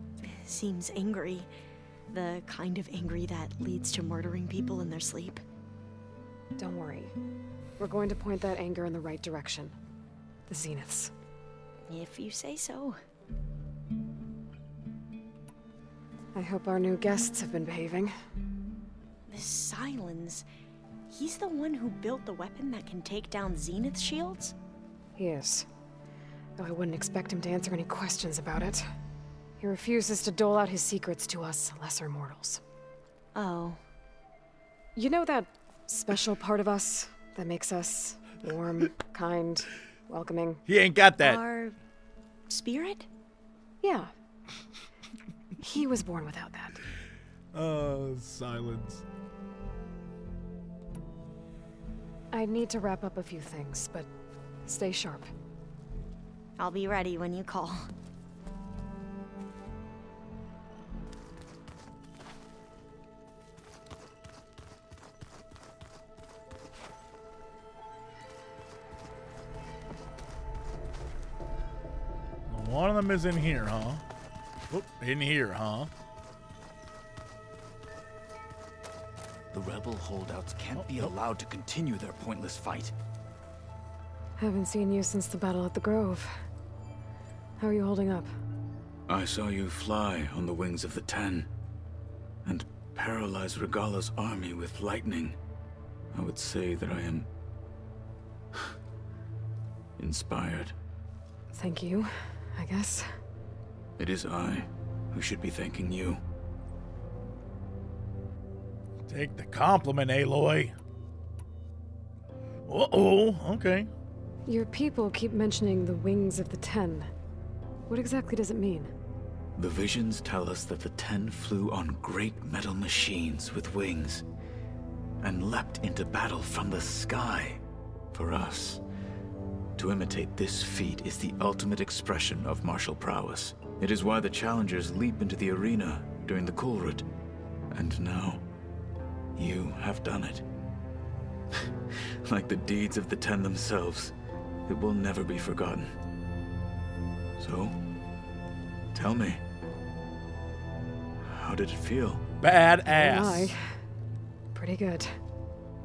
seems angry. The kind of angry that leads to murdering people in their sleep. Don't worry. We're going to point that anger in the right direction. The Zeniths. If you say so. I hope our new guests have been behaving. The Sylens. He's the one who built the weapon that can take down Zenith shields? He is. Though I wouldn't expect him to answer any questions about it. He refuses to dole out his secrets to us lesser mortals. Oh. You know that special part of us that makes us warm, kind, welcoming? He ain't got that. Our spirit? Yeah. He was born without that. Silence. I need to wrap up a few things, but stay sharp. I'll be ready when you call. One of them is in here, huh? Oop, in here, huh? The rebel holdouts can't be allowed to continue their pointless fight. Haven't seen you since the battle at the Grove. How are you holding up? I saw you fly on the wings of the Ten, and paralyze Regalla's army with lightning. I would say that I am inspired. Thank you, I guess. It is I who should be thanking you. Take the compliment, Aloy. Uh-oh, okay. Your people keep mentioning the wings of the Ten. What exactly does it mean? The visions tell us that the Ten flew on great metal machines with wings, and leapt into battle from the sky. For us, to imitate this feat is the ultimate expression of martial prowess. It is why the challengers leap into the arena during the Kulrut. And now, you have done it. Like the deeds of the Ten themselves, it will never be forgotten. So, tell me, how did it feel? Badass. Oh my. Pretty good.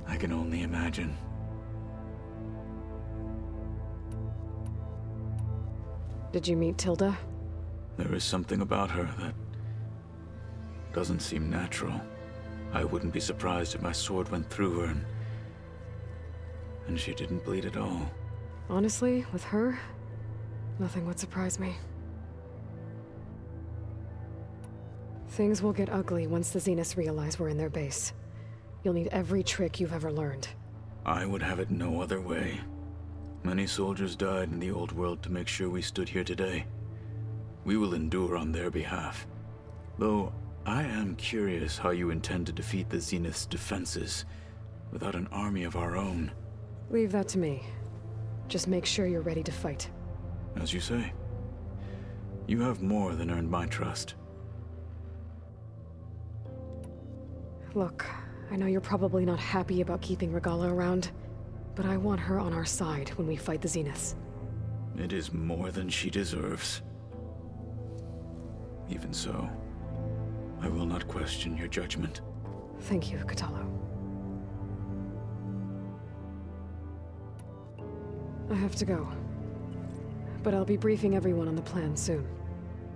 I can only imagine. Did you meet Tilda? There is something about her that doesn't seem natural. I wouldn't be surprised if my sword went through her and she didn't bleed at all. Honestly, with her, nothing would surprise me. Things will get ugly once the Zeniths realize we're in their base. You'll need every trick you've ever learned. I would have it no other way. Many soldiers died in the old world to make sure we stood here today. We will endure on their behalf. Though, I am curious how you intend to defeat the Zenith's defenses without an army of our own. Leave that to me. Just make sure you're ready to fight. As you say. You have more than earned my trust. Look, I know you're probably not happy about keeping Regalla around, but I want her on our side when we fight the Zeniths. It is more than she deserves. Even so, I will not question your judgment. Thank you, Kotallo. I have to go. But I'll be briefing everyone on the plan soon.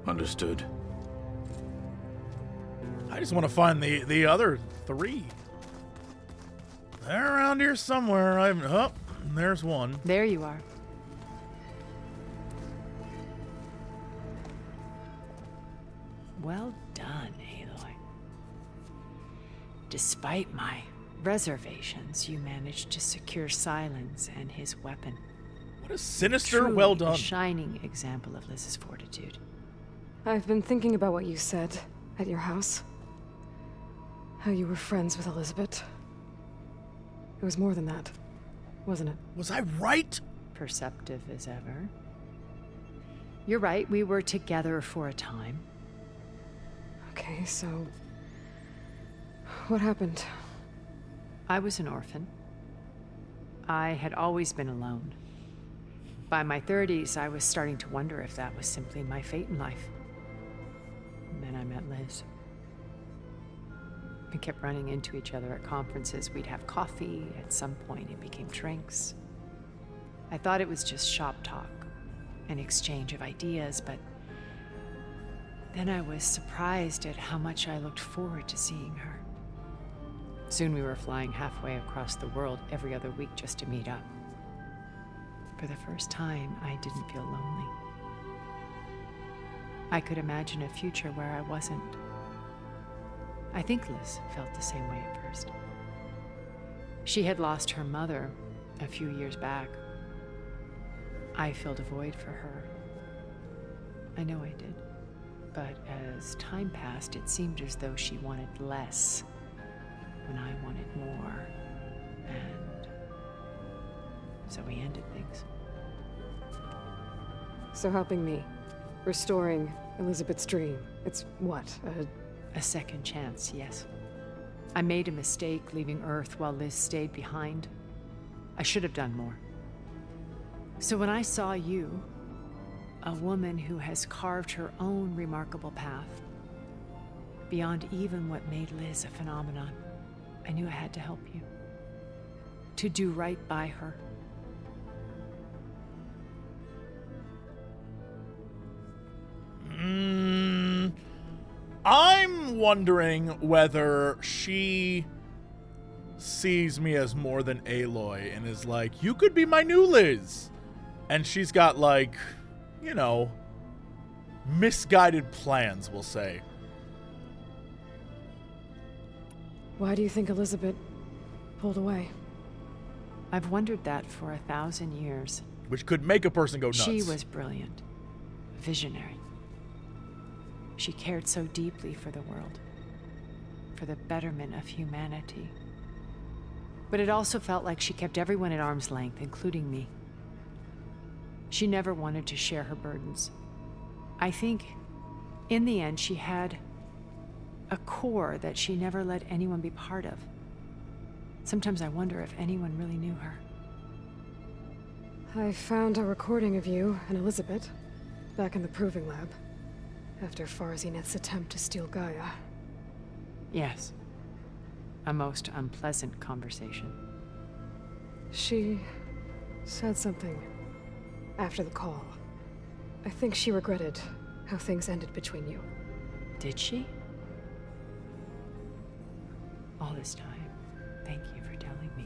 Understood. I just want to find the other 3. They're around here somewhere. Oh, there's one. There you are. Well done, Aloy. Despite my reservations, you managed to secure Silence and his weapon. What a sinister, Truly well done. A shining example of Liz's fortitude. I've been thinking about what you said at your house. How you were friends with Elizabeth. It was more than that, wasn't it? Was I right? Perceptive as ever. You're right, we were together for a time. Okay, so... what happened? I was an orphan. I had always been alone. By my 30s, I was starting to wonder if that was simply my fate in life. And then I met Liz. We kept running into each other at conferences. We'd have coffee. At some point, it became drinks. I thought it was just shop talk, an exchange of ideas, but then I was surprised at how much I looked forward to seeing her. Soon we were flying halfway across the world every other week just to meet up. For the first time, I didn't feel lonely. I could imagine a future where I wasn't. I think Liz felt the same way at first. She had lost her mother a few years back. I filled a void for her. I know I did. But as time passed, it seemed as though she wanted less when I wanted more. And so we ended things. So helping me, restoring Elizabeth's dream, it's what, a second chance, yes. I made a mistake leaving Earth while Liz stayed behind. I should have done more. So when I saw you, a woman who has carved her own remarkable path, beyond even what made Liz a phenomenon, I knew I had to help you. To do right by her. I'm wondering whether she sees me as more than Aloy and is like, you could be my new Liz. And she's got, like, you know, misguided plans, we'll say. Why do you think Elizabeth pulled away? I've wondered that for 1,000 years. Which could make a person go nuts. She was brilliant. Visionary. She cared so deeply for the world. For the betterment of humanity. But it also felt like she kept everyone at arm's length, including me. She never wanted to share her burdens. I think, in the end, she had a core that she never let anyone be part of. Sometimes I wonder if anyone really knew her. I found a recording of you and Elizabeth back in the Proving Lab after Far Zenith's attempt to steal Gaia. Yes. A most unpleasant conversation. She said something after the call. I think she regretted how things ended between you. Did she? All this time, thank you for telling me.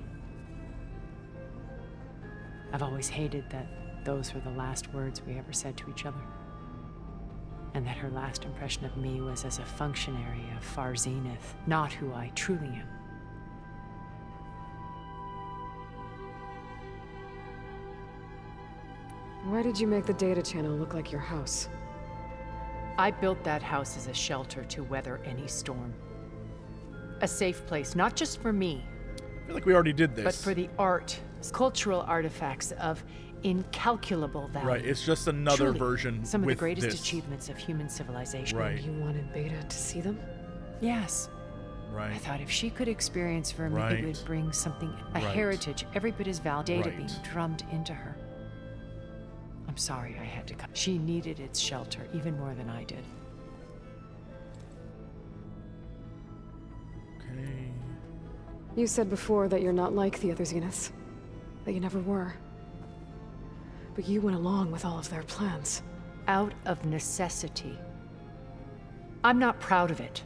I've always hated that those were the last words we ever said to each other. And that her last impression of me was as a functionary of Far Zenith, not who I truly am. Why did you make the data channel look like your house? I built that house as a shelter to weather any storm. A safe place, not just for me. I feel like we already did this. But for the art, cultural artifacts of incalculable value. Right, it's just another Truly, version some of the with greatest this. achievements of human civilization. Right. You wanted Beta to see them? Yes. Right. I thought if she could experience Vermig, Right. it would bring something, a Right. heritage, every bit as valid data Right. being drummed into her. I'm sorry I had to cut. She needed its shelter even more than I did. Okay. You said before that you're not like the other Zeniths. That you never were. But you went along with all of their plans. Out of necessity. I'm not proud of it.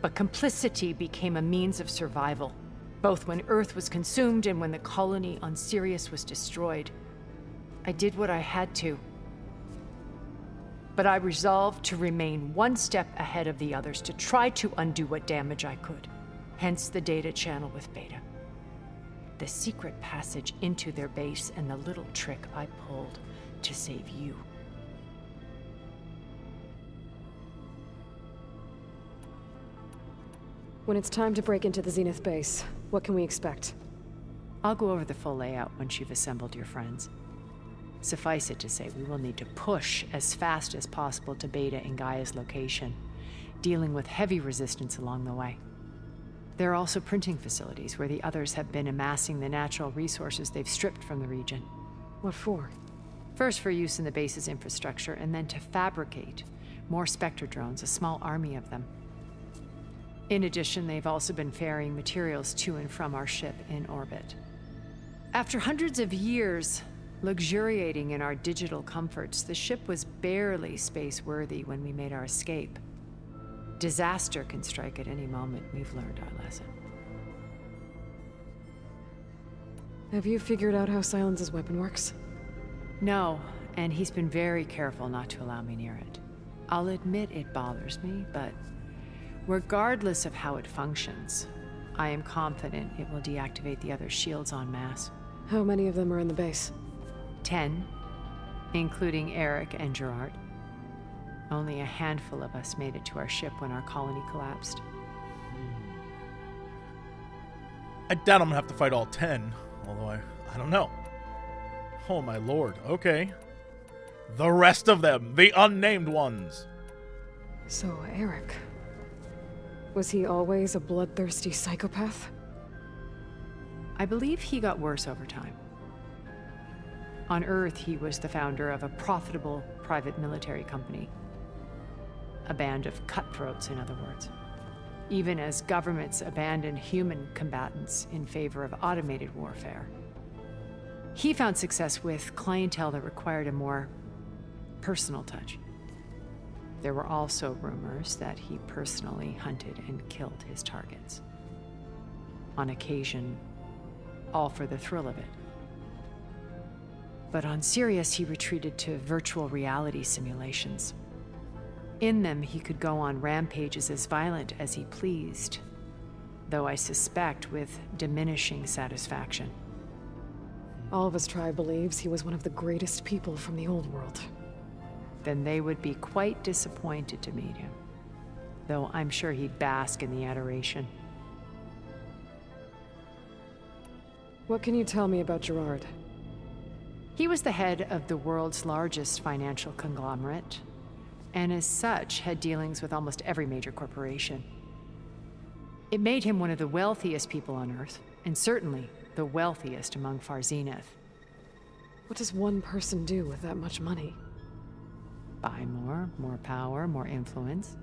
But complicity became a means of survival, both when Earth was consumed and when the colony on Sirius was destroyed. I did what I had to. But I resolved to remain one step ahead of the others, to try to undo what damage I could. Hence the data channel with Beta. The secret passage into their base and the little trick I pulled to save you. When it's time to break into the Zenith base, what can we expect? I'll go over the full layout once you've assembled your friends. Suffice it to say, we will need to push as fast as possible to Beta and Gaia's location, dealing with heavy resistance along the way. There are also printing facilities where the others have been amassing the natural resources they've stripped from the region. What for? First for use in the base's infrastructure, and then to fabricate more Spectre drones, a small army of them. In addition, they've also been ferrying materials to and from our ship in orbit. After hundreds of years luxuriating in our digital comforts, the ship was barely space-worthy when we made our escape. Disaster can strike at any moment. We've learned our lesson. Have you figured out how Silence's weapon works? No, and he's been very careful not to allow me near it. I'll admit it bothers me, but regardless of how it functions, I am confident it will deactivate the other shields en masse. How many of them are in the base? 10, including Eric and Gerard. Only a handful of us made it to our ship when our colony collapsed. I doubt I'm gonna have to fight all 10, although I don't know. Oh my lord, okay. The rest of them, the unnamed ones. So, Eric. Was he always a bloodthirsty psychopath? I believe he got worse over time. On Earth, he was the founder of a profitable private military company. A band of cutthroats, in other words. Even as governments abandoned human combatants in favor of automated warfare. He found success with clientele that required a more personal touch. There were also rumors that he personally hunted and killed his targets. On occasion, all for the thrill of it. But on Sirius, he retreated to virtual reality simulations. In them, he could go on rampages as violent as he pleased, though I suspect with diminishing satisfaction. All of his tribe believes he was one of the greatest people from the old world. Then they would be quite disappointed to meet him, though I'm sure he'd bask in the adoration. What can you tell me about Gerard? He was the head of the world's largest financial conglomerate, and as such had dealings with almost every major corporation. It made him one of the wealthiest people on Earth, and certainly the wealthiest among Far Zenith. What does one person do with that much money? Buy more power, more influence.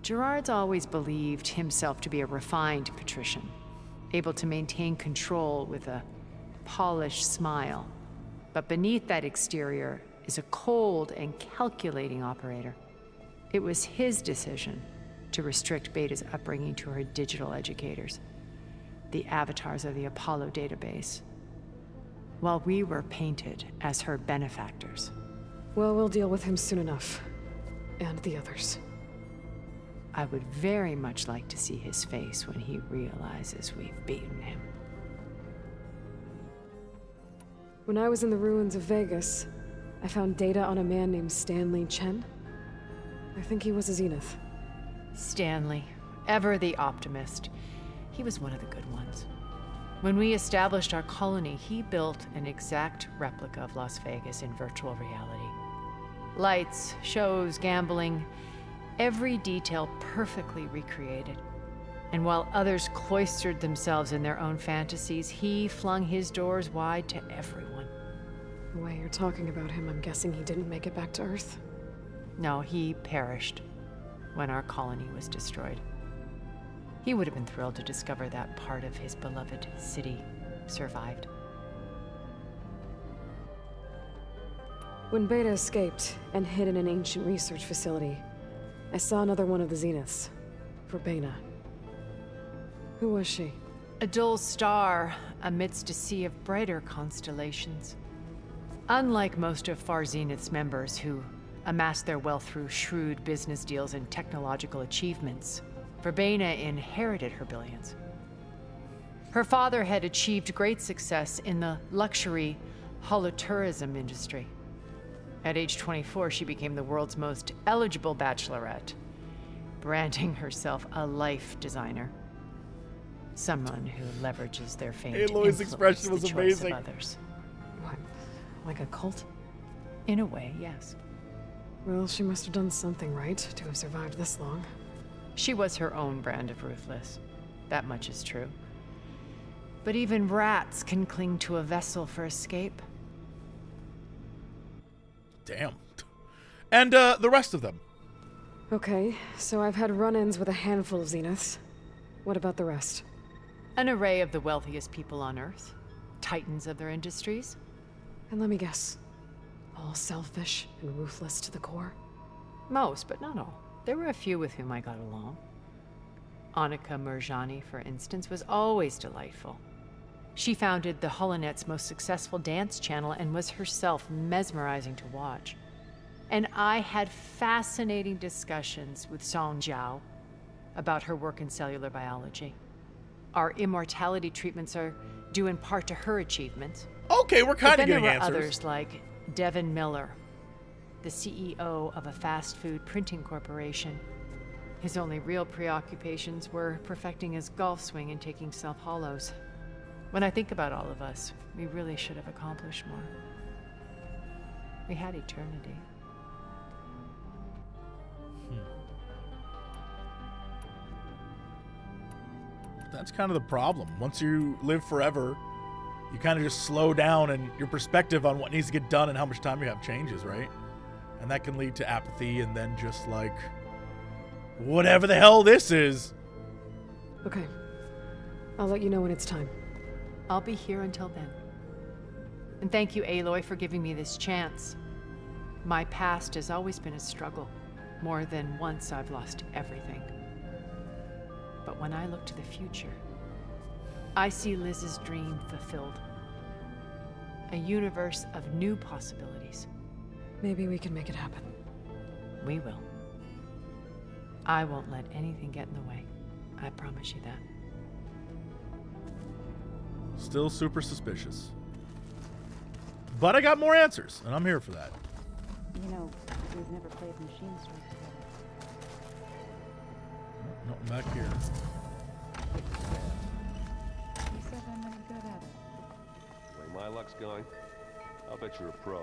Gerard's always believed himself to be a refined patrician, able to maintain control with a polished smile. But beneath that exterior is a cold and calculating operator. It was his decision to restrict Beta's upbringing to her digital educators, the avatars of the Apollo database, while we were painted as her benefactors. Well, we'll deal with him soon enough. And the others. I would very much like to see his face when he realizes we've beaten him. When I was in the ruins of Vegas, I found data on a man named Stanley Chen. I think he was a Zenith. Stanley, ever the optimist. He was one of the good ones. When we established our colony, he built an exact replica of Las Vegas in virtual reality. Lights, shows, gambling, every detail perfectly recreated. And while others cloistered themselves in their own fantasies, he flung his doors wide to everyone. The way you're talking about him, I'm guessing he didn't make it back to Earth? No, he perished when our colony was destroyed. He would have been thrilled to discover that part of his beloved city survived. When Beta escaped and hid in an ancient research facility, I saw another one of the Zeniths, Verbena. Who was she? A dull star amidst a sea of brighter constellations. Unlike most of Far Zenith's members who amassed their wealth through shrewd business deals and technological achievements, Verbena inherited her billions. Her father had achieved great success in the luxury holotourism industry. At age 24, she became the world's most eligible bachelorette, branding herself a life designer. Someone who leverages their fame to Aloy's influence expression was the choice amazing. of others. What? Like a cult? In a way, yes. Well, she must have done something right to have survived this long. She was her own brand of ruthless. That much is true. But even rats can cling to a vessel for escape. Damn. And the rest of them? Okay, so I've had run-ins with a handful of Zeniths. What about the rest? An array of the wealthiest people on Earth. Titans of their industries. And let me guess. All selfish and ruthless to the core? Most, but not all. There were a few with whom I got along. Annika Murjani, for instance, was always delightful. She founded the Holonet's most successful dance channel and was herself mesmerizing to watch. And I had fascinating discussions with Song Jiao about her work in cellular biology. Our immortality treatments are due in part to her achievements. Okay, we're kind of getting answers. answers. There were others like Devin Miller, the CEO of a fast food printing corporation. His only real preoccupations were perfecting his golf swing and taking self-hollows. When I think about all of us, we really should have accomplished more. We had eternity. That's kind of the problem. Once you live forever, you kind of just slow down and your perspective on what needs to get done and how much time you have changes, right? And that can lead to apathy and then just like, whatever the hell this is. Okay. I'll let you know when it's time. I'll be here until then. And thank you, Aloy, for giving me this chance. My past has always been a struggle. More than once I've lost everything. But when I look to the future, I see Liz's dream fulfilled. A universe of new possibilities. Maybe we can make it happen. We will. I won't let anything get in the way. I promise you that. Still super suspicious. But I got more answers, and I'm here for that. You know, we've never played Machine Strike together. Nothing back here. You said I'm really good at it. The way my luck's going, I'll bet you're a pro.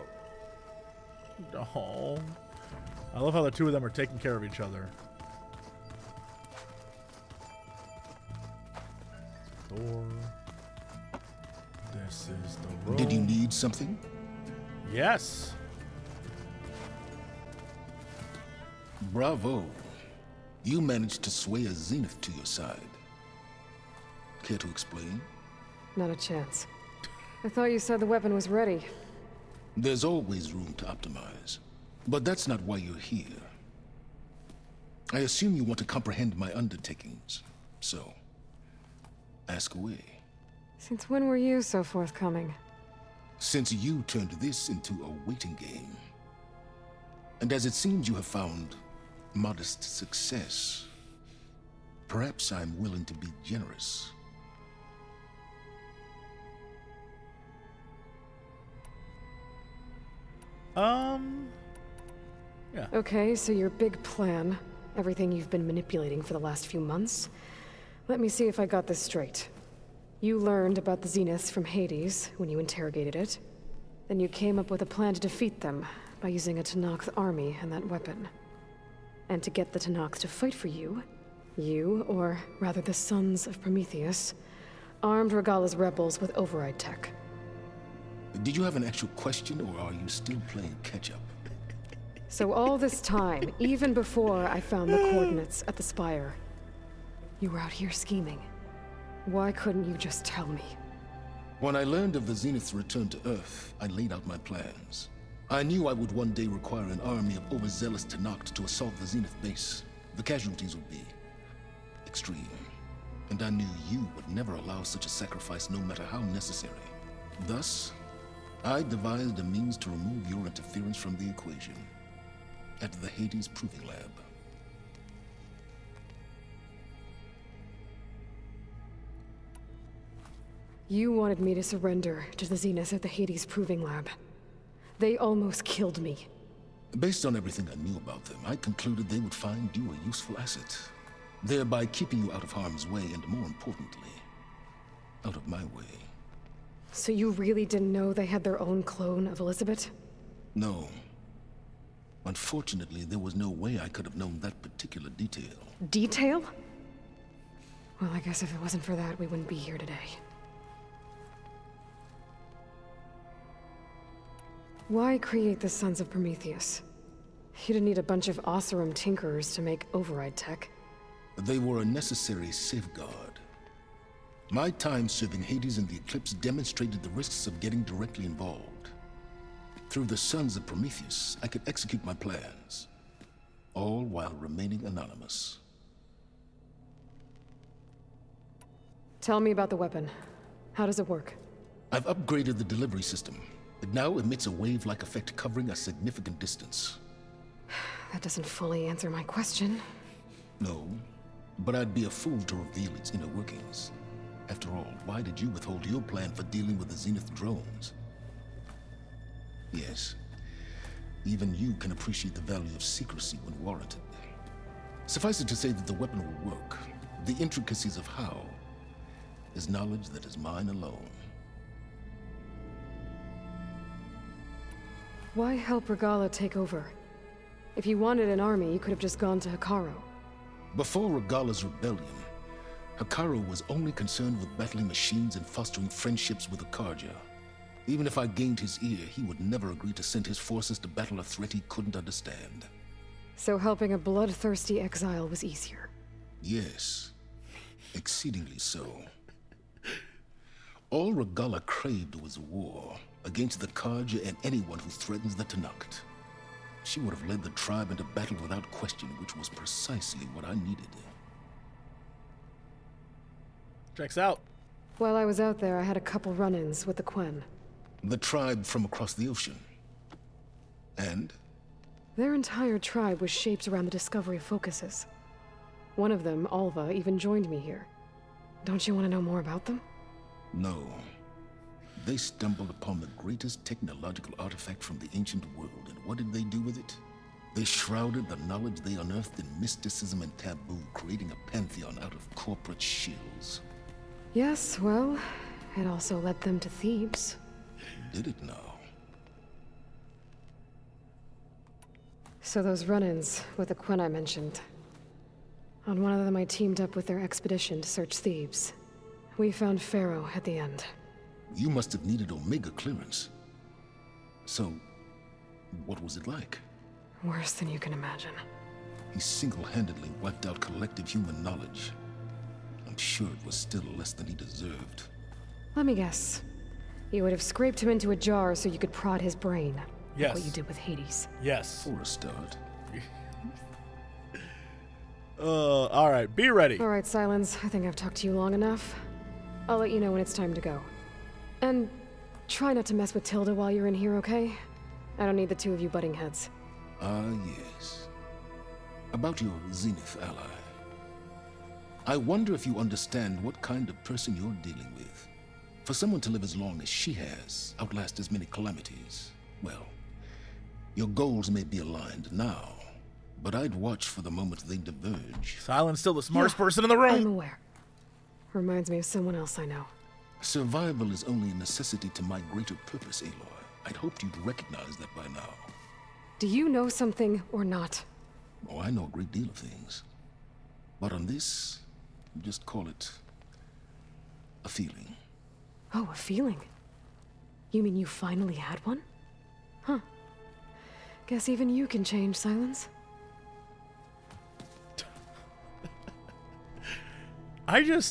Oh. I love how the two of them are taking care of each other. Door. This is the room. Did you need something? Yes. Bravo. You managed to sway a Zenith to your side. Care to explain? Not a chance. I thought you said the weapon was ready. There's always room to optimize. But that's not why you're here. I assume you want to comprehend my undertakings. So, ask away. Since when were you so forthcoming? Since you turned this into a waiting game. And as it seems you have found modest success, perhaps I'm willing to be generous. Yeah. Okay, so your big plan, everything you've been manipulating for the last few months. Let me see if I got this straight. You learned about the Zeniths from Hades when you interrogated it. Then you came up with a plan to defeat them by using a Tenakth army and that weapon. And to get the Tenakth to fight for you, You, or rather the Sons of Prometheus, armed Regalla's rebels with override tech. Did you have an actual question, or are you still playing catch-up? So all this time, even before I found the coordinates at the Spire, you were out here scheming. Why couldn't you just tell me? When I learned of the Zenith's return to Earth, I laid out my plans. I knew I would one day require an army of overzealous Tenakth to assault the Zenith base. The casualties would be extreme. And I knew you would never allow such a sacrifice, no matter how necessary. Thus, I devised a means to remove your interference from the equation. At the Hades Proving Lab. You wanted me to surrender to the Zenith at the Hades Proving Lab. They almost killed me. Based on everything I knew about them, I concluded they would find you a useful asset, thereby keeping you out of harm's way and, more importantly, out of my way. So you really didn't know they had their own clone of Elizabeth? No. Unfortunately, there was no way I could have known that particular detail. Detail? Well, I guess if it wasn't for that, we wouldn't be here today. Why create the Sons of Prometheus? You didn't need a bunch of Oseram tinkerers to make override tech. They were a necessary safeguard. My time serving Hades and the Eclipse demonstrated the risks of getting directly involved. Through the Sons of Prometheus, I could execute my plans, all while remaining anonymous. Tell me about the weapon. How does it work? I've upgraded the delivery system. It now emits a wave-like effect covering a significant distance. That doesn't fully answer my question. No, but I'd be a fool to reveal its inner workings. After all, why did you withhold your plan for dealing with the Zenith drones? Yes, even you can appreciate the value of secrecy when warranted. Suffice it to say that the weapon will work. The intricacies of how is knowledge that is mine alone. Why help Regalla take over? If you wanted an army, you could have just gone to Hekarro. Before Regalla's rebellion, Hekarro was only concerned with battling machines and fostering friendships with the Carja. Even if I gained his ear, he would never agree to send his forces to battle a threat he couldn't understand. So helping a bloodthirsty exile was easier? Yes, exceedingly so. All Regalla craved was war against the Carja and anyone who threatens the Tenakth. She would have led the tribe into battle without question, which was precisely what I needed. Checks out. While I was out there, I had a couple run-ins with the Quen. The tribe from across the ocean. And? Their entire tribe was shaped around the discovery of focuses. One of them, Alva, even joined me here. Don't you want to know more about them? No. They stumbled upon the greatest technological artifact from the ancient world, and what did they do with it? They shrouded the knowledge they unearthed in mysticism and taboo, creating a pantheon out of corporate shills. Yes, well, it also led them to Thebes. Did it now? So those run-ins with the Quen I mentioned. On one of them I teamed up with their expedition to search Thebes. We found Pharaoh at the end. You must have needed Omega clearance. So, what was it like? Worse than you can imagine. He single-handedly wiped out collective human knowledge. I'm sure it was still less than he deserved. Let me guess. You would have scraped him into a jar so you could prod his brain. Yes. Like what you did with Hades. Yes. For a start. Alright, be ready. Alright, Silence. I think I've talked to you long enough. I'll let you know when it's time to go. And try not to mess with Tilda while you're in here, okay? I don't need the two of you butting heads. Ah, yes. About your Zenith ally. I wonder if you understand what kind of person you're dealing with. For someone to live as long as she has, outlast as many calamities, well, your goals may be aligned now, but I'd watch for the moment they diverge. Silence still the smartest person in the room. I'm aware. Reminds me of someone else I know. Survival is only a necessity to my greater purpose, Aloy. I'd hoped you'd recognize that by now. Do you know something or not? Oh, I know a great deal of things. But on this, you just call it a feeling. Oh, a feeling? You mean you finally had one? Huh. Guess even you can change, Silence.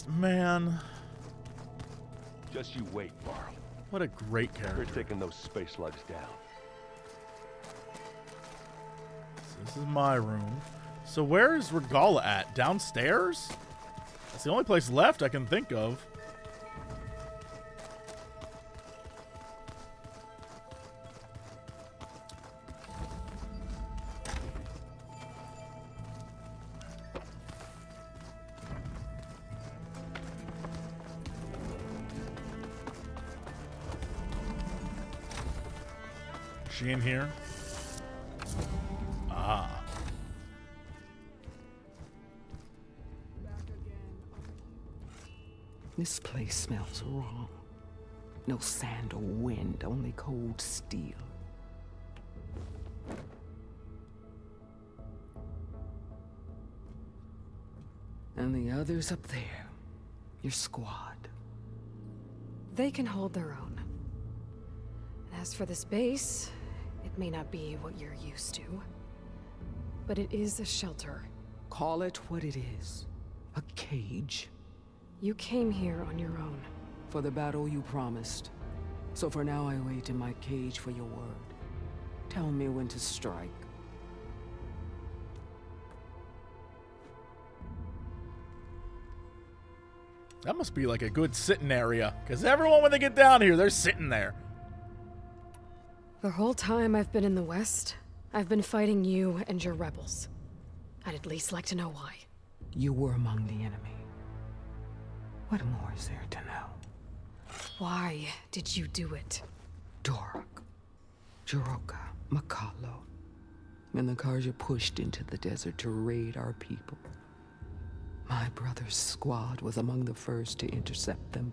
Man. Just you wait, Varl. What a great character. We're taking those space slugs down. So this is my room. So where is Regalla at? Downstairs? That's the only place left I can think of. Is she in here? Ah. This place smells wrong. No sand or wind, only cold steel. And the others up there, your squad. They can hold their own. And as for this base, it may not be what you're used to, but it is a shelter. Call it what it is. A cage. You came here on your own. For the battle you promised. So for now I wait in my cage for your word. Tell me when to strike. That must be like a good sitting area, because everyone when they get down here, they're sitting there. The whole time I've been in the West, I've been fighting you and your rebels. I'd at least like to know why. You were among the enemy. What more is there to know? Why did you do it? Dorok, Jiroka, Makalo, and the Carja pushed into the desert to raid our people. My brother's squad was among the first to intercept them.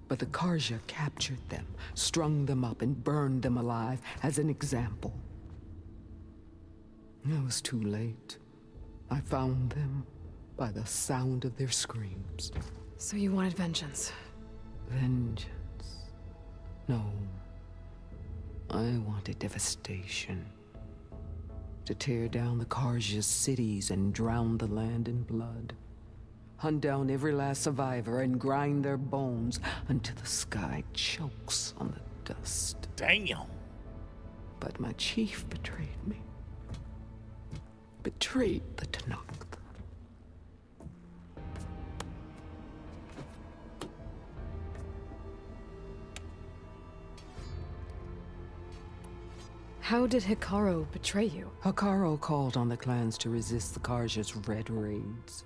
But the Carja captured them, strung them up, and burned them alive as an example. It was too late. I found them by the sound of their screams. So you wanted vengeance? Vengeance? No. I wanted devastation. To tear down the Carja's cities and drown the land in blood. Hunt down every last survivor and grind their bones until the sky chokes on the dust. Damn. But my chief betrayed me. Betrayed the Tenakth. How did Hekarro betray you? Hekarro called on the clans to resist the Carja's red raids.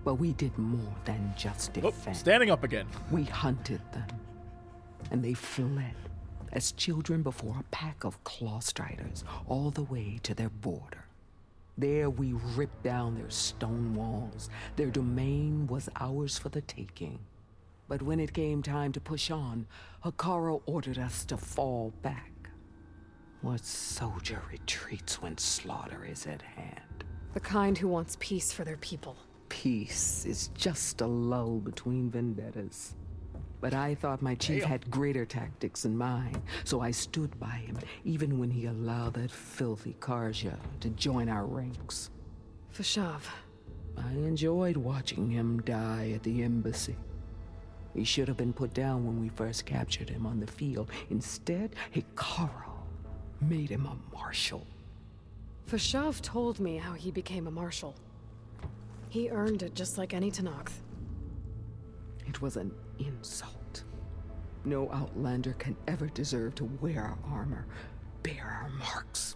But we did more than just defend. Oh, standing up again. We hunted them. And they fled as children before a pack of Clawstriders all the way to their border. There we ripped down their stone walls. Their domain was ours for the taking. But when it came time to push on, Hekarro ordered us to fall back. What soldier retreats when slaughter is at hand? The kind who wants peace for their people. Peace is just a lull between vendettas. But I thought my chief had greater tactics in mind, so I stood by him, even when he allowed that filthy Carja to join our ranks. Fashav. I enjoyed watching him die at the embassy. He should have been put down when we first captured him on the field. Instead, Hekarro made him a marshal. Fashav told me how he became a marshal. He earned it just like any Tenakth. It was an insult. No Outlander can ever deserve to wear our armor, bear our marks.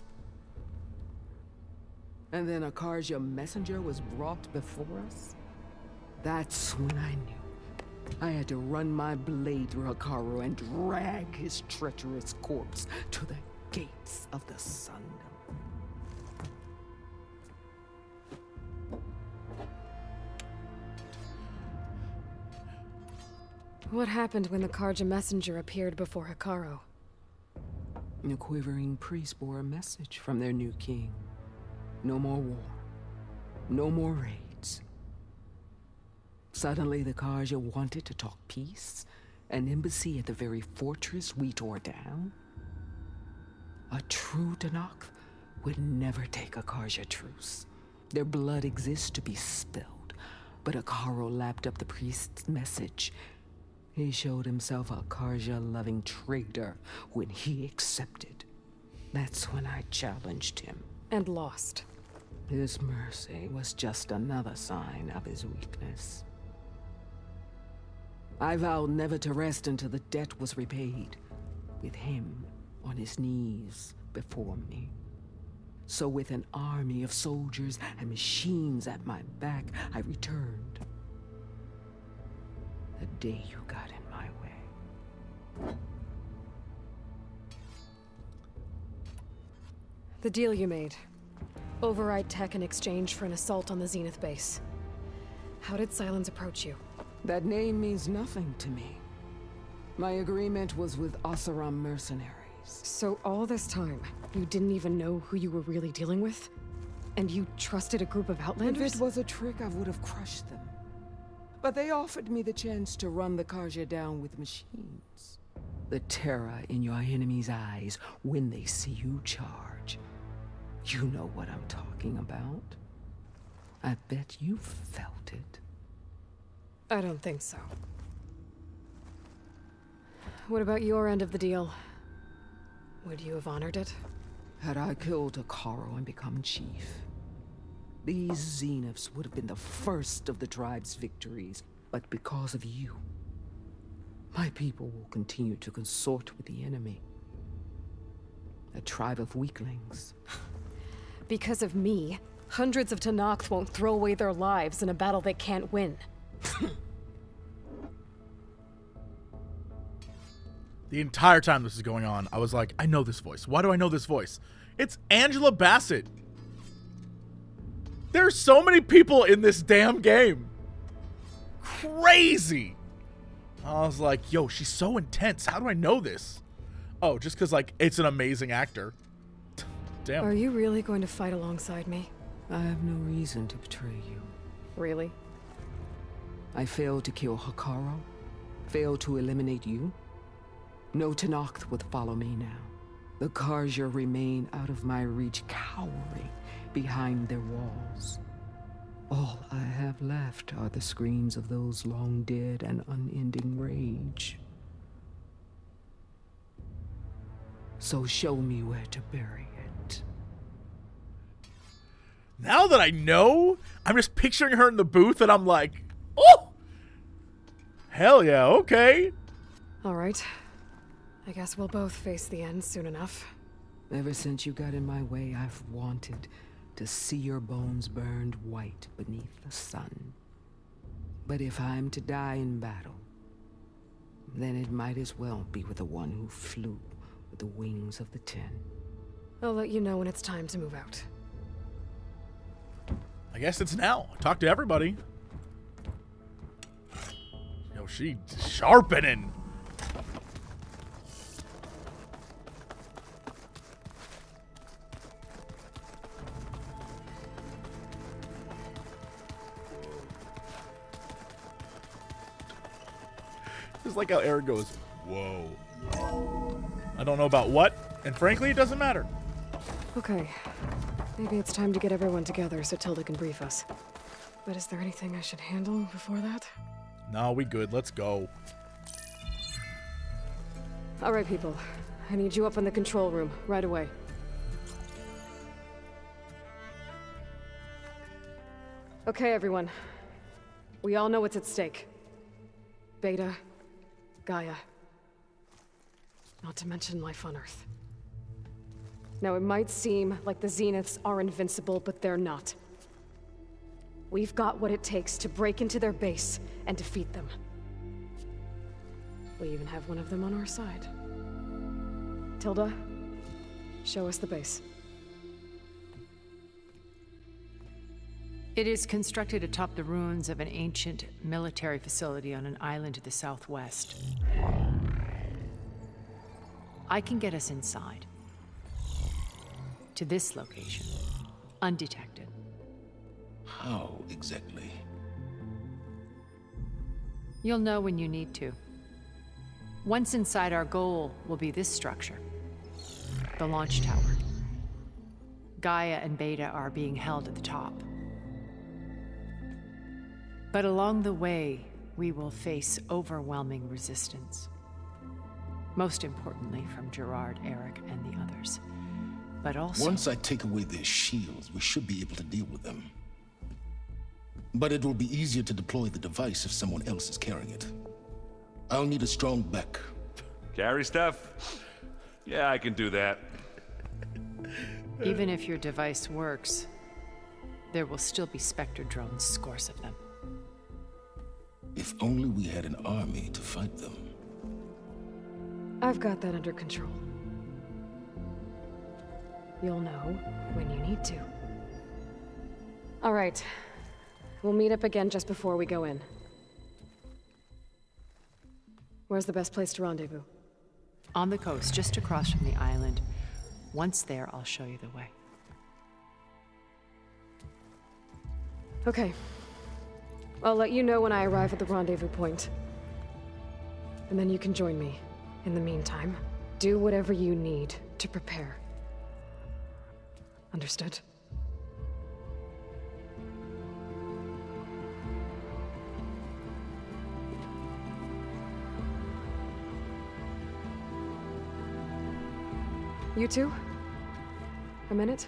And then a Carja messenger was brought before us? That's when I knew. I had to run my blade through Hekarro and drag his treacherous corpse to the gates of the Sundom. What happened when the Carja messenger appeared before Hekarro? The quivering priest bore a message from their new king. No more war. No more raids. Suddenly the Carja wanted to talk peace? An embassy at the very fortress we tore down? A true Tenakth would never take a Carja truce. Their blood exists to be spilled, but Hekarro lapped up the priest's message. He showed himself a Carja-loving traitor when he accepted. That's when I challenged him. And lost. His mercy was just another sign of his weakness. I vowed never to rest until the debt was repaid, with him on his knees before me. So with an army of soldiers and machines at my back, I returned. The day you got in my way. The deal you made. Override tech in exchange for an assault on the Zenith base. How did Sylens approach you? That name means nothing to me. My agreement was with Oseram mercenaries. So all this time, you didn't even know who you were really dealing with? And you trusted a group of Outlanders? If it was a trick, I would have crushed them. But they offered me the chance to run the Carja down with machines. The terror in your enemy's eyes when they see you charge. You know what I'm talking about. I bet you felt it. I don't think so. What about your end of the deal? Would you have honored it? Had I killed Hekarro and become chief, these Zeniths would have been the first of the tribe's victories. But because of you, my people will continue to consort with the enemy. A tribe of weaklings. Because of me, hundreds of Tenakth won't throw away their lives in a battle they can't win. The entire time this is going on, I was like, I know this voice. Why do I know this voice? It's Angela Bassett. There's so many people in this damn game. Crazy. I was like, yo, she's so intense. How do I know this? Oh, just because, like, it's an amazing actor. Damn. Are you really going to fight alongside me? I have no reason to betray you. Really? I failed to kill Hekarro, failed to eliminate you. No Tenakth would follow me now. The Carja remain out of my reach, cowering behind their walls. All I have left are the screams of those long dead and unending rage. So show me where to bury it. Now that I know, I'm just picturing her in the booth and I'm like, oh! Hell yeah, okay. All right. I guess we'll both face the end soon enough. Ever since you got in my way, I've wanted to see your bones burned white beneath the sun. But if I'm to die in battle, then it might as well be with the one who flew with the wings of the Ten. I'll let you know when it's time to move out. I guess it's now. Talk to everybody. Yo, she sharpening. Just like how Aaron goes, whoa. I don't know about what, and frankly, it doesn't matter. Okay. Maybe it's time to get everyone together so Tilda can brief us. But is there anything I should handle before that? No, we good. Let's go. All right, people. I need you up in the control room right away. Okay, everyone. We all know what's at stake. Beta, Gaia. Not to mention life on Earth. Now, it might seem like the Zeniths are invincible, but they're not. We've got what it takes to break into their base and defeat them. We even have one of them on our side. Tilda, show us the base. It is constructed atop the ruins of an ancient military facility on an island to the southwest. I can get us inside. To this location, undetected. How exactly? You'll know when you need to. Once inside, our goal will be this structure. The launch tower. Gaia and Beta are being held at the top. But along the way, we will face overwhelming resistance. Most importantly from Gerard, Eric, and the others. But also... Once I take away their shields, we should be able to deal with them. But it will be easier to deploy the device if someone else is carrying it. I'll need a strong back. Carry stuff? Yeah, I can do that. Even if your device works, there will still be Spectre drones, scores of them. If only we had an army to fight them. I've got that under control. You'll know when you need to. All right. We'll meet up again just before we go in. Where's the best place to rendezvous? On the coast, just across from the island. Once there, I'll show you the way. Okay. I'll let you know when I arrive at the rendezvous point. And then you can join me. In the meantime, do whatever you need to prepare. Understood? You two? A minute?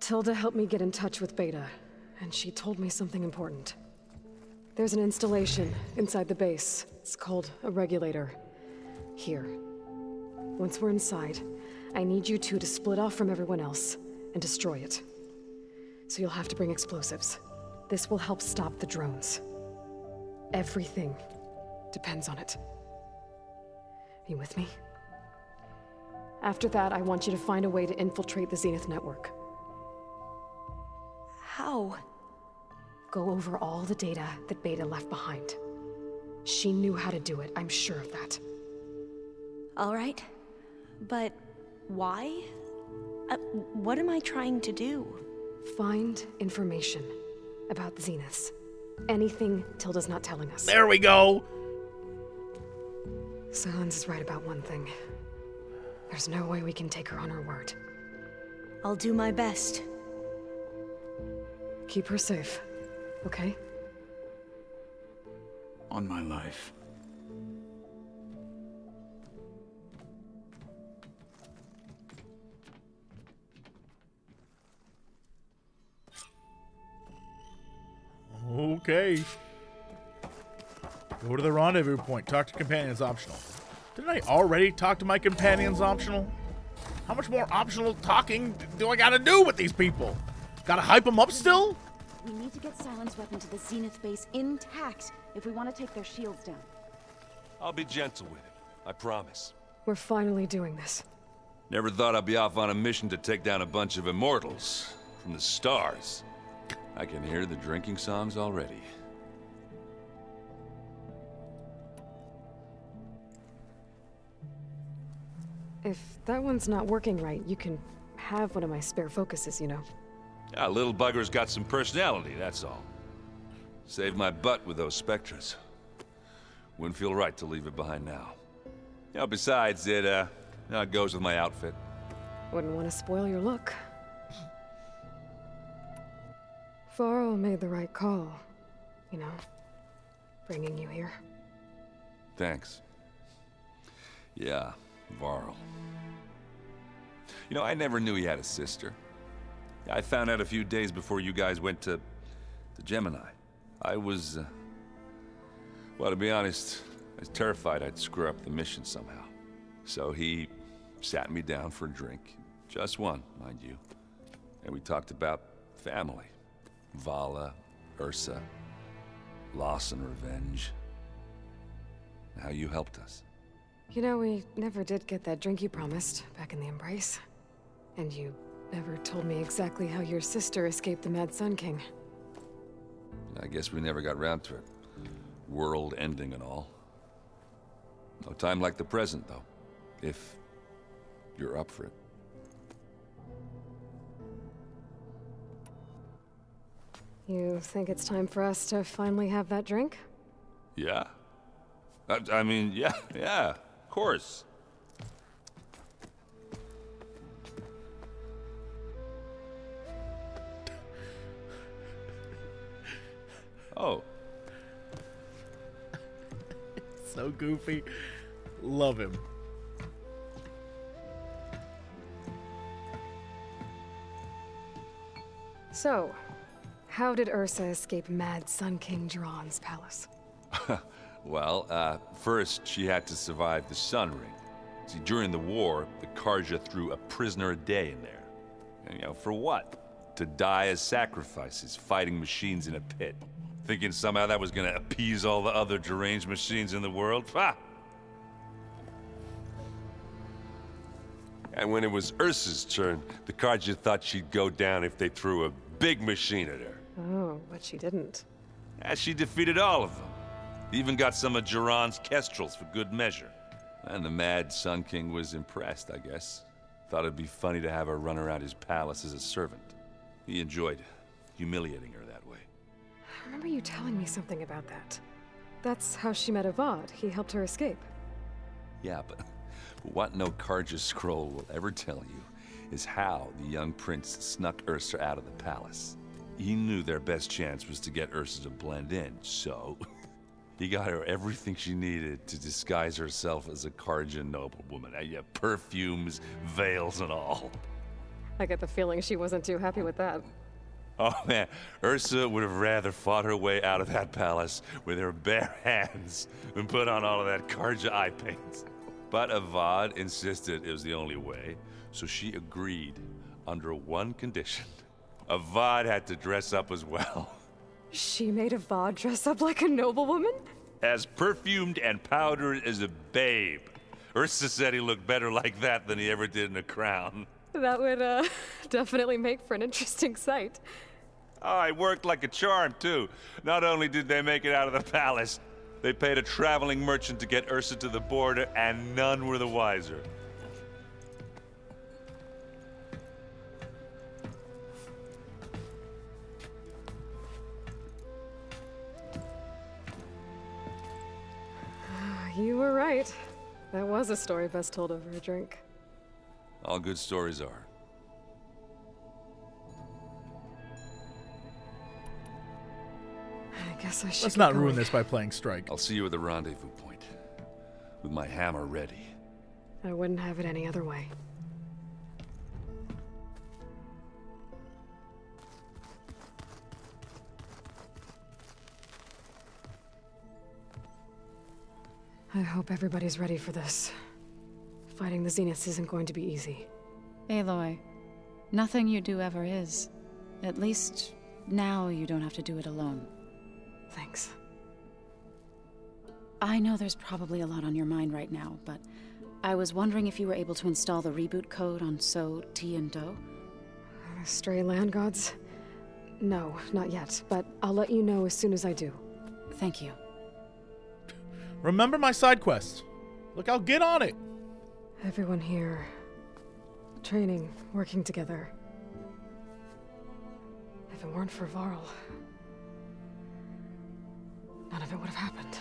Tilda helped me get in touch with Beta, and she told me something important. There's an installation inside the base. It's called a regulator. Here. Once we're inside, I need you two to split off from everyone else and destroy it. So you'll have to bring explosives. This will help stop the drones. Everything depends on it. Are you with me? After that, I want you to find a way to infiltrate the Zenith network. How? Go over all the data that Beta left behind. She knew how to do it, I'm sure of that. All right. But why? What am I trying to do? Find information about the Zeniths. Anything Tilda's not telling us. There we go! Silence is right about one thing. There's no way we can take her on her word. I'll do my best. Keep her safe, okay? On my life. Okay. Go to the rendezvous point. Talk to companions optional. Didn't I already talk to my companions optional? How much more optional talking do I gotta do with these people? Gotta hype them up still? We need to get Silence Weapon to the Zenith base intact if we want to take their shields down. I'll be gentle with it. I promise. We're finally doing this. Never thought I'd be off on a mission to take down a bunch of immortals from the stars. I can hear the drinking songs already. If that one's not working right, you can have one of my spare focuses, you know. Ah, little bugger's got some personality, that's all. Saved my butt with those Spectres. Wouldn't feel right to leave it behind now. You know, besides, it goes with my outfit. Wouldn't want to spoil your look. Varl made the right call, you know, bringing you here. Thanks. Yeah, Varl. You know, I never knew he had a sister. I found out a few days before you guys went to Gemini. I was, well, to be honest, I was terrified I'd screw up the mission somehow. So he sat me down for a drink. Just one, mind you. And we talked about family. Vala, Ursa, loss and revenge. How you helped us. You know, we never did get that drink you promised back in the Embrace. And you never told me exactly how your sister escaped the Mad Sun King. I guess we never got around to it. World ending and all. No time like the present, though. If you're up for it. You think it's time for us to finally have that drink? Yeah. I mean, yeah, of course. Oh. So goofy. Love him. So, how did Ursa escape Mad Sun King Jiran's palace? Well, first she had to survive the Sun Ring. See, during the war, the Carja threw a prisoner a day in there. And, you know, for what? To die as sacrifices, fighting machines in a pit. Thinking somehow that was gonna appease all the other deranged machines in the world? Ha! And when it was Ursa's turn, the Carja thought she'd go down if they threw a big machine at her. Oh, but she didn't. And she defeated all of them. Even got some of Jiran's kestrels for good measure. And the Mad Sun King was impressed, I guess. Thought it'd be funny to have her run around his palace as a servant. He enjoyed humiliating her that way. I remember you telling me something about that. That's how she met Avad. He helped her escape. Yeah, but what no Carja scroll will ever tell you is how the young prince snuck Ursa out of the palace. He knew their best chance was to get Ursa to blend in, so he got her everything she needed to disguise herself as a Carja noblewoman. Yeah, perfumes, veils, and all. I get the feeling she wasn't too happy with that. Oh man, Ursa would have rather fought her way out of that palace with her bare hands than put on all of that Carja eye paint. But Avad insisted it was the only way, so she agreed under one condition. Avad had to dress up as well. She made Avad dress up like a noblewoman? As perfumed and powdered as a babe. Ursa said he looked better like that than he ever did in a crown. That would, definitely make for an interesting sight. Oh, it worked like a charm, too. Not only did they make it out of the palace, they paid a traveling merchant to get Ursa to the border, and none were the wiser. You were right. That was a story best told over a drink. All good stories are. I guess I should. Let's not ruin this by playing Strike. I'll see you at the rendezvous point, with my hammer ready. I wouldn't have it any other way. I hope everybody's ready for this. Fighting the Zeniths isn't going to be easy. Aloy, nothing you do ever is. At least, now you don't have to do it alone. Thanks. I know there's probably a lot on your mind right now, but I was wondering if you were able to install the reboot code on So, Ti, and Do? Stray land gods? No, not yet, but I'll let you know as soon as I do. Thank you. Remember my side quest. Look, I'll get on it. Everyone here, training, working together. If it weren't for Varl, none of it would have happened.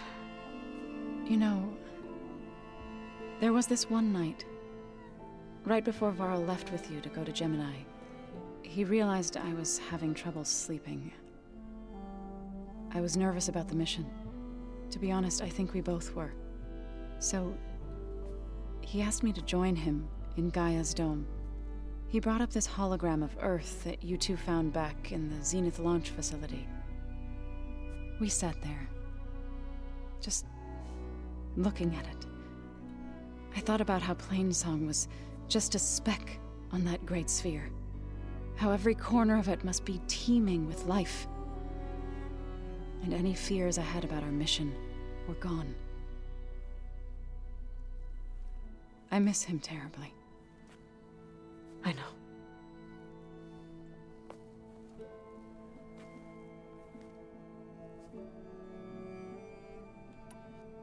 You know, there was this one night, right before Varl left with you to go to Gemini. He realized I was having trouble sleeping. I was nervous about the mission. To be honest, I think we both were. So, he asked me to join him in Gaia's dome. He brought up this hologram of Earth that you two found back in the Zenith launch facility. We sat there, just looking at it. I thought about how Plainsong was just a speck on that great sphere. How every corner of it must be teeming with life. And any fears I had about our mission were gone. I miss him terribly. I know.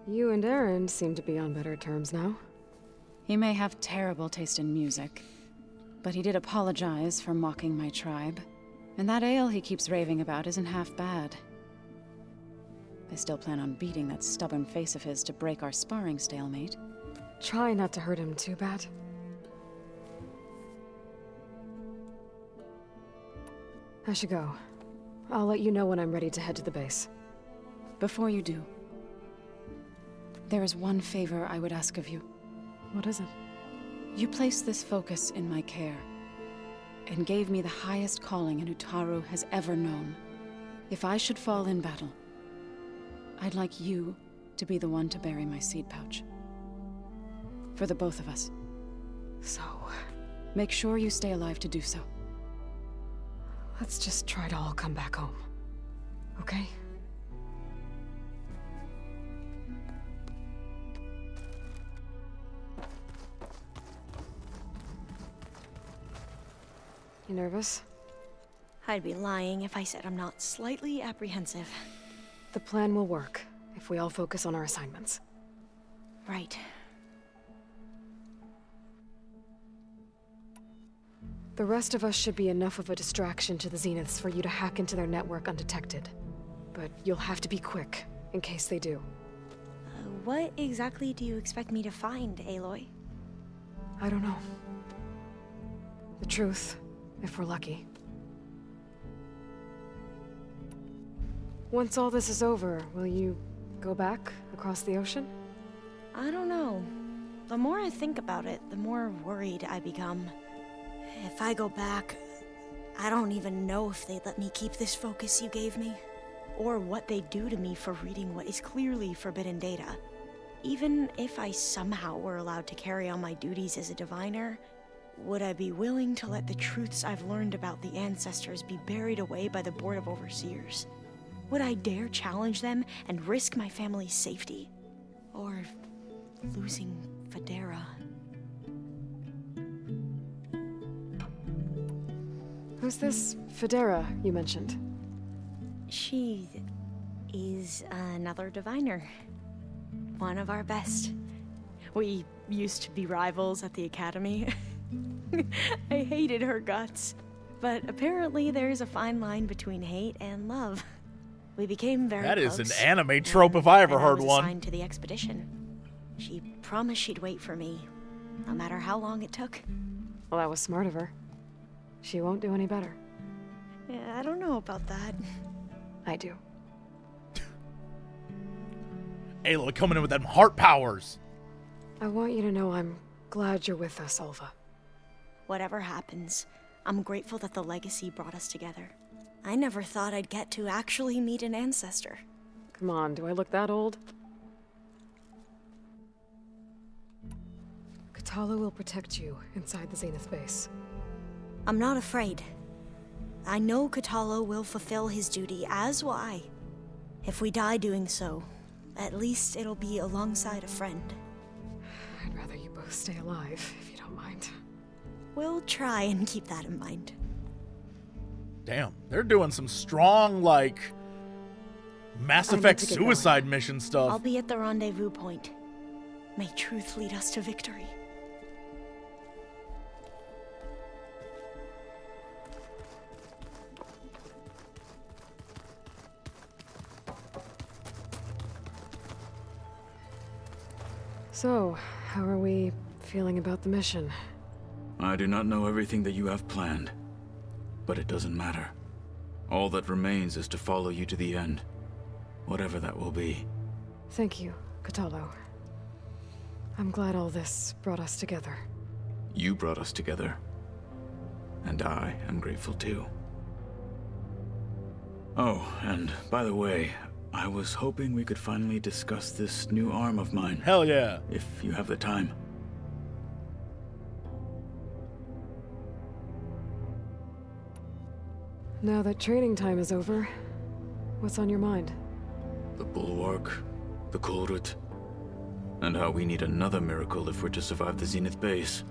You and Aaron seem to be on better terms now. He may have terrible taste in music, but he did apologize for mocking my tribe. And that ale he keeps raving about isn't half bad. I still plan on beating that stubborn face of his to break our sparring stalemate. Try not to hurt him too bad. I should go. I'll let you know when I'm ready to head to the base. Before you do, there is one favor I would ask of you. What is it? You placed this focus in my care, and gave me the highest calling an Utaru has ever known. If I should fall in battle, I'd like you to be the one to bury my seed pouch. For the both of us. So... make sure you stay alive to do so. Let's just try to all come back home. Okay? You nervous? I'd be lying if I said I'm not slightly apprehensive. The plan will work, if we all focus on our assignments. Right. The rest of us should be enough of a distraction to the Zeniths for you to hack into their network undetected. But you'll have to be quick, in case they do. What exactly do you expect me to find, Aloy? I don't know. The truth, if we're lucky. Once all this is over, will you go back across the ocean? I don't know. The more I think about it, the more worried I become. If I go back, I don't even know if they'd let me keep this focus you gave me, or what they'd do to me for reading what is clearly forbidden data. Even if I somehow were allowed to carry on my duties as a diviner, would I be willing to let the truths I've learned about the ancestors be buried away by the Board of Overseers? Would I dare challenge them and risk my family's safety? Or losing Federa? Who's this Federa you mentioned? She is another diviner. One of our best. We used to be rivals at the academy. I hated her guts. But apparently there's a fine line between hate and love. We became very close. That is an anime trope if I ever heard one. Assigned to the expedition. She promised she'd wait for me, no matter how long it took. Well, that was smart of her. She won't do any better. Yeah, I don't know about that. I do. Aloy coming in with them heart powers. I want you to know I'm glad you're with us, Olva. Whatever happens, I'm grateful that the legacy brought us together. I never thought I'd get to actually meet an ancestor. Come on, do I look that old? Kotallo will protect you inside the Zenith base. I'm not afraid. I know Kotallo will fulfill his duty, as will I. If we die doing so, at least it'll be alongside a friend. I'd rather you both stay alive, if you don't mind. We'll try and keep that in mind. Damn, they're doing some strong, like, Mass Effect suicide mission stuff. I'll be at the rendezvous point. May truth lead us to victory. So, how are we feeling about the mission? I do not know everything that you have planned, but it doesn't matter. All that remains is to follow you to the end, whatever that will be. Thank you, Kotallo. I'm glad all this brought us together. You brought us together, and I am grateful too. Oh, and by the way, I was hoping we could finally discuss this new arm of mine. Hell yeah. If you have the time. Now that training time is over, what's on your mind? The Bulwark, the Kulrut, and how we need another miracle if we're to survive the Zenith base.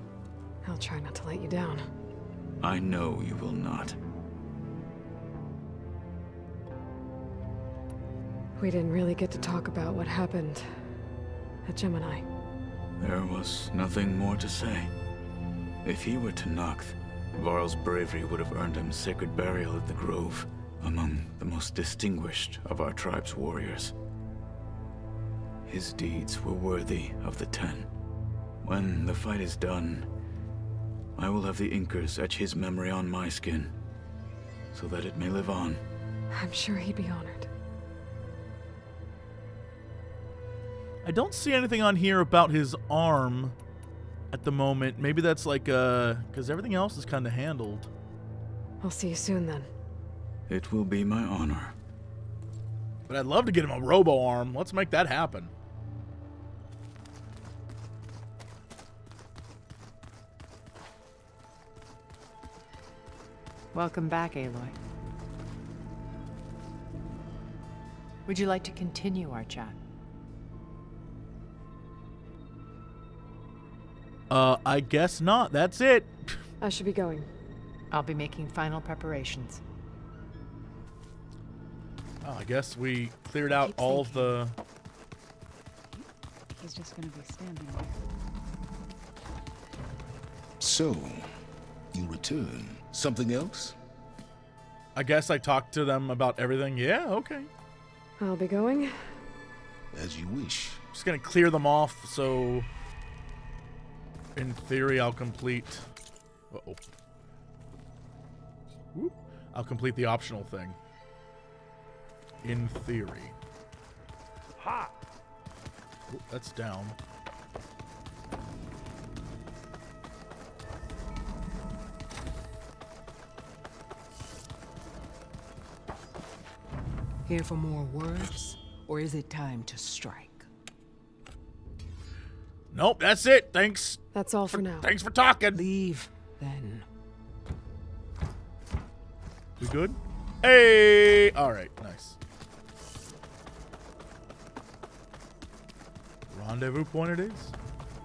I'll try not to let you down. I know you will not. We didn't really get to talk about what happened at Gemini. There was nothing more to say. If he were Tenakth, Varl's bravery would have earned him sacred burial at the Grove, among the most distinguished of our tribe's warriors. His deeds were worthy of the Ten. When the fight is done, I will have the Inkers etch his memory on my skin, so that it may live on. I'm sure he'd be honored. I don't see anything on here about his arm at the moment. Maybe that's like, because everything else is kind of handled. I'll see you soon then. It will be my honor. But I'd love to get him a robo arm. Let's make that happen. Welcome back, Aloy. Would you like to continue our chat? I guess not. That's it. I should be going. I'll be making final preparations. Oh, I guess we cleared out all of the... He's just gonna be standing there. So, you return. Something else? I guess I talked to them about everything. Yeah, okay. I'll be going. As you wish. Just gonna clear them off, so... in theory, I'll complete... Uh-oh. Whoop. I'll complete the optional thing. In theory. Ha! Ooh, that's down. Here for more words, or is it time to strike? Nope, that's it. Thanks. That's all for now. Thanks for talking. Leave, then. We good? Hey! Alright, nice. Rendezvous point it is.